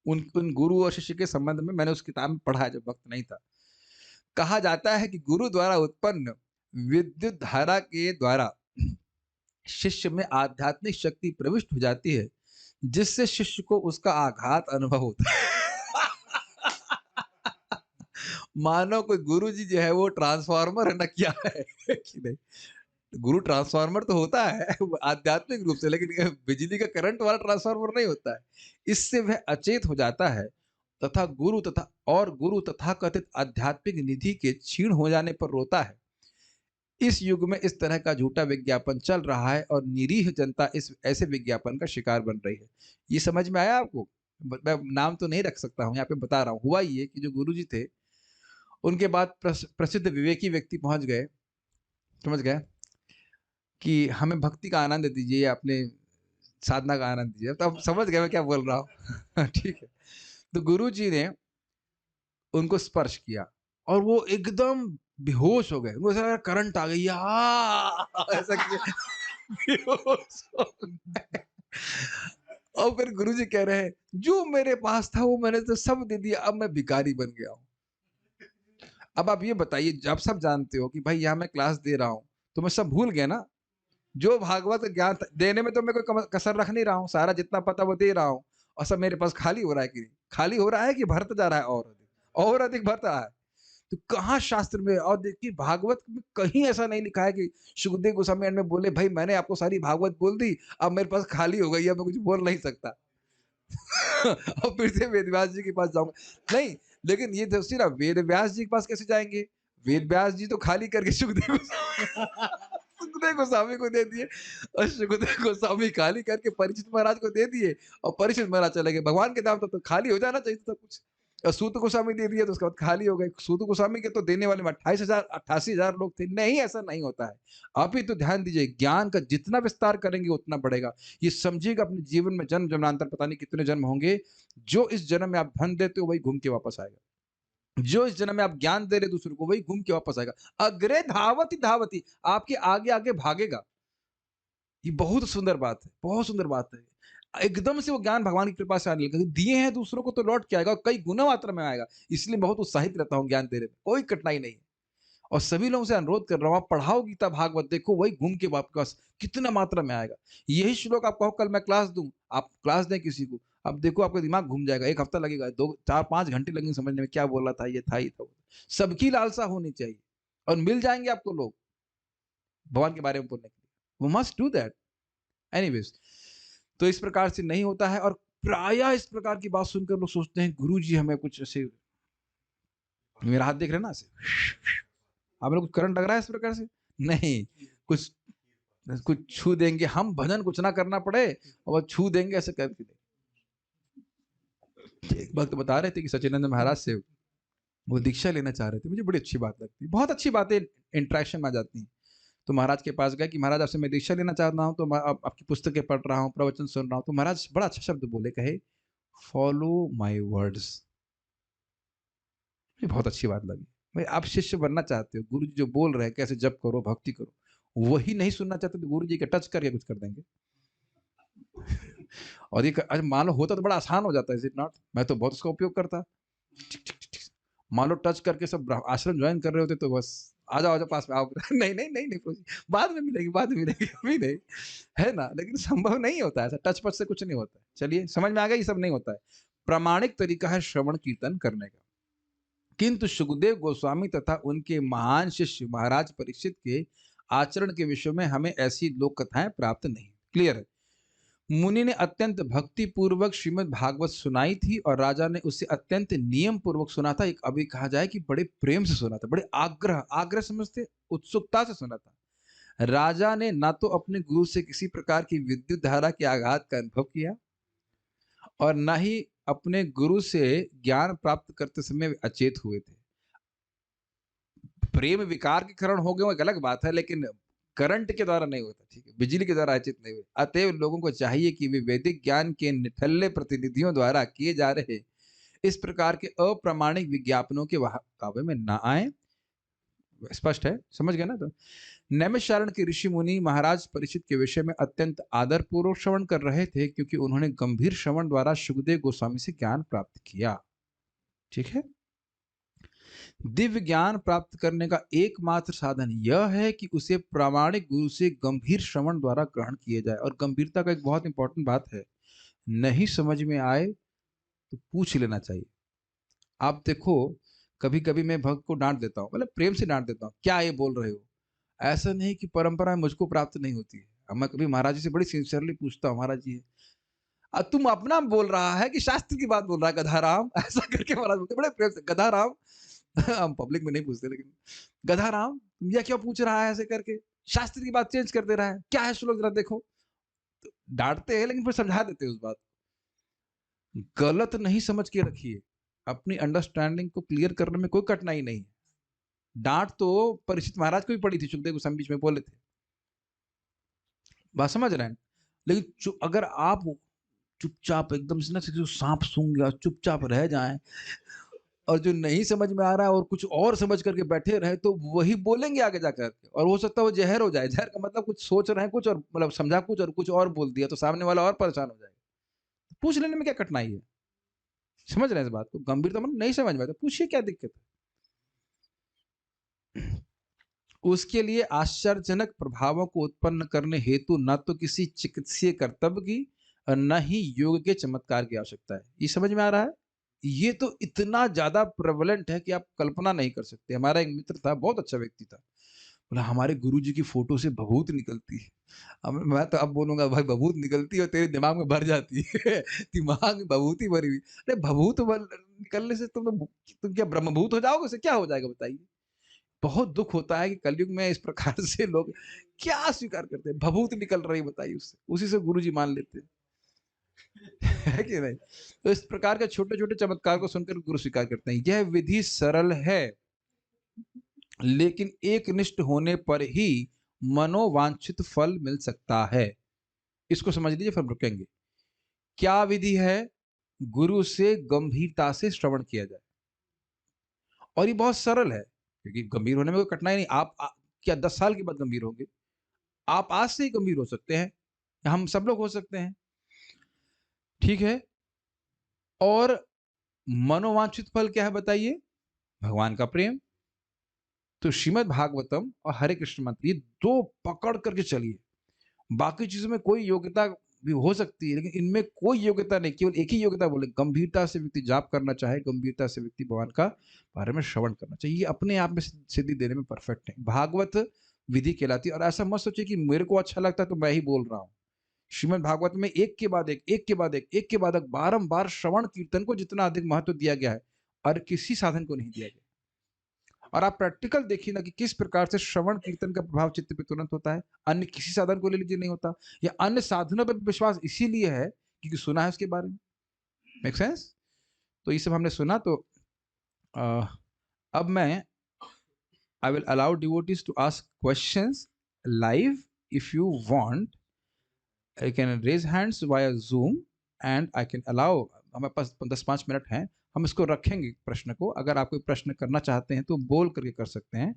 उन गुरु और शिष्य के संबंध में मैंने उस किताब में पढ़ा है जब वक्त नहीं था। कहा जाता है कि गुरु द्वारा उत्पन्न विद्युत धारा के द्वारा शिष्य में आध्यात्मिक शक्ति प्रविष्ट हो जाती है, जिससे शिष्य को उसका आघात अनुभव होता है। मानो कोई गुरु जी जो है वो ट्रांसफार्मर है ना, क्या है कि नहीं? गुरु ट्रांसफार्मर तो होता है आध्यात्मिक रूप से, लेकिन बिजली का करंट वाला ट्रांसफार्मर नहीं होता है। इससे वह अचेत हो जाता है तथा गुरु तथा कथित आध्यात्मिक निधि के क्षीण हो जाने पर रोता है। इस युग में इस तरह का झूठा विज्ञापन चल रहा है और निरीह जनता इस ऐसे विज्ञापन का शिकार बन रही है। ये समझ में आया आपको? मैं नाम तो नहीं रख सकता हूँ, यहाँ पे बता रहा हूँ। हुआ ये कि जो गुरु जी थे, उनके बाद प्रसिद्ध विवेकी व्यक्ति पहुंच गए, समझ गए कि हमें भक्ति का आनंद दीजिए, अपने साधना का आनंद दीजिए। तो आप समझ गए मैं क्या बोल रहा हूँ। ठीक है। तो गुरु जी ने उनको स्पर्श किया और वो एकदम बेहोश हो गए। उनको ऐसा लगा करंट आ गई, ऐसा किया। बेहोश हो गए। और फिर गुरु जी कह रहे हैं, जो मेरे पास था वो मैंने तो सब दे दिया, अब मैं भिखारी बन गया हूँ। अब आप ये बताइए, जब सब जानते हो कि भाई यहाँ मैं क्लास दे रहा हूँ, तो मैं सब भूल गया ना? जो भागवत ज्ञान देने में तो मैं कोई कसर रख नहीं रहा हूँ, सारा जितना पता वो दे रहा हूँ, और सब मेरे पास खाली हो रहा है कि नहीं? खाली हो रहा है कि भरता जा रहा है और अधिक भरता रहा है। तो कहाँ शास्त्र में, और देखिए भागवत में कहीं ऐसा नहीं लिखा है कि सुखदेव गोस्वामी अंत में बोले भाई मैंने आपको सारी भागवत बोल दी, अब मेरे पास खाली हो गई, अब मैं कुछ बोल नहीं सकता। और फिर से वेद व्यास जी के पास जाऊंगा, नहीं। लेकिन ये देखिए ना, वेद व्यास जी के पास कैसे जाएंगे? वेद व्यास जी तो खाली करके सुखदेव सुखदेव गोस्वामी को दे दिए, और सुखदेव गोस्वामी खाली करके परीक्षित महाराज को दे दिए, और परीक्षित महाराज चले गए। भगवान के नाम तो खाली हो जाना चाहिए था कुछ। और सूत गोस्वामी दे दिया तो उसके बाद खाली हो गए। सूत गोस्वामी के तो देने वाले में 28,000 लोग थे। नहीं, ऐसा नहीं होता है। आप ही तो ध्यान दीजिए, ज्ञान का जितना विस्तार करेंगे उतना बढ़ेगा। ये समझिएगा, अपने जीवन में जन्म जन्मांतर पता नहीं कितने जन्म होंगे, जो इस जन्म में आप धन देते हो वही घूम के वापस आएगा। जो इस जन्म में आप ज्ञान दे रहे दूसरों को वही घूम के वापस आएगा। अग्रे धावती धावती, आपके आगे आगे भागेगा। ये बहुत सुंदर बात है, बहुत सुंदर बात है। एकदम से वो ज्ञान भगवान की कृपा से आने लगेगा। दिए हैं दूसरों को तो लौट के आएगा, और कई गुना मात्रा में आएगा। इसलिए बहुत उत्साहित रहता हूँ ज्ञान देने में, कोई कठिनाई नहीं है। और सभी लोगों से अनुरोध कर रहा हूँ, आप पढ़ाओ गीता भागवत, देखो वही घूम के वापस कितना मात्रा में आएगा। यही श्लोक आप कहो कल मैं क्लास दूं, आप क्लास दें किसी को, अब देखो आपका दिमाग घूम जाएगा। 1 हफ्ता लगेगा, 2 4 5 घंटे लगेंगे समझने में, क्या बोला था, ये था ही था। सबकी लालसा होनी चाहिए, और मिल जाएंगे आपको लोग भगवान के बारे में बोलने के लिए। वो मस्ट डू दैट। एनीवेज, तो इस प्रकार से नहीं होता है। और प्रायः इस प्रकार की बात सुनकर लोग सोचते हैं गुरु जी हमें कुछ ऐसे, मेरा हाथ देख रहे हैं ना, ऐसे आप लोग कुछ करंट लग रहा है इस प्रकार से? नहीं, कुछ कुछ छू देंगे हम, भजन कुछ ना करना पड़े और छू देंगे ऐसे करके। एक भक्त बता रहे थे कि सचिदानंद महाराज से वो दीक्षा लेना चाह रहे थे। मुझे बड़ी अच्छी बात लगती है, बहुत अच्छी बातें इंटरेक्शन में आ जाती हैं। तो महाराज के पास गए कि महाराज आपसे मैं दीक्षा लेना चाहता हूँ, तो मैं आपकी पुस्तकें पढ़ रहा हूँ, प्रवचन सुन रहा हूँ। तो महाराज बड़ा अच्छा शब्द बोले, कहे फॉलो माई वर्ड्स। बहुत अच्छी बात लगी। भाई आप शिष्य बनना चाहते हो, गुरु जी जो बोल रहे हैं कैसे जप करो, भक्ति करो, वही नहीं सुनना चाहते तो गुरु जी का टच करके कुछ कर देंगे। और ये मान लो होता तो बड़ा आसान हो जाता है, इज इट नॉट? मैं तो बहुत उसका उपयोग करता। मान लो टच करके सब आश्रम ज्वाइन कर रहे होते तो बस आ जाओ पास में आओ। नहीं नहीं नहीं नहीं, बाद में मिलेगी, बाद में मिलेगी, अभी नहीं, है ना? लेकिन संभव नहीं होता है ऐसा, टच पच से कुछ नहीं होता है। चलिए समझ में आ गया, ये सब नहीं होता है। प्रामाणिक तरीका है श्रवण कीर्तन करने का। किंतु सुखदेव गोस्वामी तथा उनके महान शिष्य महाराज परीक्षित के आचरण के विषय में हमें ऐसी लोक कथाएं प्राप्त नहीं। क्लियर है। मुनि ने अत्यंत भक्ति पूर्वक श्रीमद् भागवत सुनाई थी और राजा ने उसे अत्यंत नियम पूर्वक सुना था। एक अभी कहा जाए कि बड़े प्रेम से सुना था, बड़े आग्रह आग्रह समझते, उत्सुकता से सुना था। राजा ने ना तो अपने गुरु से किसी प्रकार की विद्युत धारा के आघात का अनुभव किया और ना ही अपने गुरु से ज्ञान प्राप्त करते समय वे अचेत हुए थे। प्रेम विकार के कारण हो गए वो एक अलग बात है, लेकिन करंट के द्वारा नहीं होता, ठीक है, बिजली के द्वारा अचेत नहीं हुए। अतएव लोगों को चाहिए कि वे वैदिक ज्ञान के निठल्ले प्रतिनिधियों द्वारा किए जा रहे इस प्रकार के अप्रामाणिक विज्ञापनों के काव्य में ना आए। स्पष्ट है, समझ गए ना। तो नैमिषारण्य के ऋषि मुनि महाराज परीक्षित के विषय में अत्यंत आदर पूर्वक श्रवण कर रहे थे, क्योंकि उन्होंने गंभीर श्रवण द्वारा सुखदेव गोस्वामी से ज्ञान प्राप्त किया। ठीक है। दिव्य ज्ञान प्राप्त करने का एकमात्र साधन यह है कि उसे प्रामाणिक गुरु से गंभीर श्रवण द्वारा ग्रहण किया जाए। और गंभीरता का एक बहुत इंपॉर्टेंट बात है, नहीं समझ में आए तो पूछ लेना चाहिए। आप देखो, कभी कभी मैं भक्त को डांट देता हूँ, मतलब प्रेम से डांट देता हूँ, क्या ये बोल रहे हो। ऐसा नहीं कि परंपरा मुझको प्राप्त नहीं होती है। मैं कभी महाराज जी से बड़ी सिंसियरली पूछता हूँ, महाराज जी तुम अपना बोल रहा है कि शास्त्र की बात बोल रहा है गधाराम, ऐसा करके महाराज बोलते बड़े प्रेम से, गधाराम हम पब्लिक में नहीं पूछते, लेकिन गधाराम तुम यह क्यों पूछ रहा है ऐसे करके, शास्त्र की बात चेंज कर दे रहा है, क्या है श्लोक जरा देखो। तो डांटते हैं लेकिन फिर समझा देते हैं उस बात। गलत नहीं समझ के रखिए, अपनी अंडरस्टैंडिंग को क्लियर करने में कोई कठिनाई नहीं है। डांट तो परीक्षित महाराज को भी पड़ी थी, सुखदेव गोस्वामी बीच में बोले थे, बात समझ रहे हैं। लेकिन अगर आप चुपचाप एकदम से ना सांप सूंघ गया चुपचाप रह जाएं और जो नहीं समझ में आ रहा है और कुछ और समझ करके बैठे रहे, तो वही बोलेंगे आगे जाकर, और हो सकता है वो जहर हो जाए। जहर का मतलब कुछ सोच रहे हैं कुछ और, मतलब समझा कुछ और कुछ और बोल दिया, तो सामने वाला और परेशान हो जाएगा। पूछ लेने में क्या कठिनाई है, समझ रहे हैं इस बात को। गंभीरता मतलब नहीं समझ में आता, पूछिए क्या दिक्कत है। उसके लिए आश्चर्यजनक प्रभावों को उत्पन्न करने हेतु न तो किसी चिकित्सीय कर्तव्य की और न ही योग के चमत्कार की आवश्यकता है। ये समझ में आ रहा है। ये तो इतना ज्यादा प्रेवलेंट है कि आप कल्पना नहीं कर सकते। हमारा एक मित्र था, बहुत अच्छा व्यक्ति था, बोला हमारे गुरुजी की फोटो से भभूत निकलती है। अब मैं तो अब बोलूंगा भाई भभूत निकलती है और तेरे दिमाग में भर जाती है दिमाग में भभूत ही भरी हुई। अरे भभूत निकलने से तुम क्या ब्रह्मभूत हो जाओगे, उसे क्या हो जाएगा बताइए। बहुत दुख होता है कि कलयुग में इस प्रकार से लोग क्या स्वीकार करते हैं, भभूत निकल रही बताइए उससे, उसी से गुरुजी मान लेते हैं है कि नहीं। तो इस प्रकार के छोटे छोटे चमत्कार को सुनकर गुरु स्वीकार करते हैं। यह विधि सरल है, लेकिन एक निष्ठ होने पर ही मनोवांछित फल मिल सकता है। इसको समझ लीजिए, फिर रुकेंगे। क्या विधि है? गुरु से गंभीरता से श्रवण किया जाए, और ये बहुत सरल है, क्योंकि गंभीर होने में कोई कठिनाई नहीं। क्या 10 साल के बाद गंभीर होंगे? आप आज से ही गंभीर हो सकते हैं, हम सब लोग हो सकते हैं, ठीक है। और मनोवांछित फल क्या है बताइए? भगवान का प्रेम। तो श्रीमद् भागवतम और हरे कृष्ण मंत्र, ये दो पकड़ करके चलिए। बाकी चीजों में कोई योग्यता भी हो सकती है, लेकिन इनमें कोई योग्यता नहीं, केवल एक ही योग्यता बोले, गंभीरता से व्यक्ति जाप करना चाहे, गंभीरता से व्यक्ति भगवान का बारे में श्रवण करना चाहिए। ये अपने आप में सिद्धि देने में परफेक्ट है। भागवत विधि कहलाती है। और ऐसा मत सोचिए कि मेरे को अच्छा लगता है तो मैं ही बोल रहा हूँ। श्रीमद् भागवत में एक के बाद एक, एक के बाद एक, एक के बाद एक बारंबार श्रवण कीर्तन को जितना अधिक महत्व दिया गया है, और किसी साधन को नहीं दिया गया। और आप प्रैक्टिकल देखिए ना कि किस प्रकार से श्रवण कीर्तन का प्रभाव चित्त पे तुरंत होता है, अन्य किसी साधन को ले लीजिए नहीं होता। या अन्य साधनों पर विश्वास इसीलिए है क्योंकि सुना है उसके बारे में। Make sense? तो ये सब हमने सुना। तो अब मैं I will allow devotees to ask questions live. If you want I can raise hands via Zoom and I can allow. हमारे पास 10-5 मिनट हैं, हम इसको रखेंगे प्रश्न को। अगर आप कोई प्रश्न करना चाहते हैं तो बोल करके कर सकते हैं।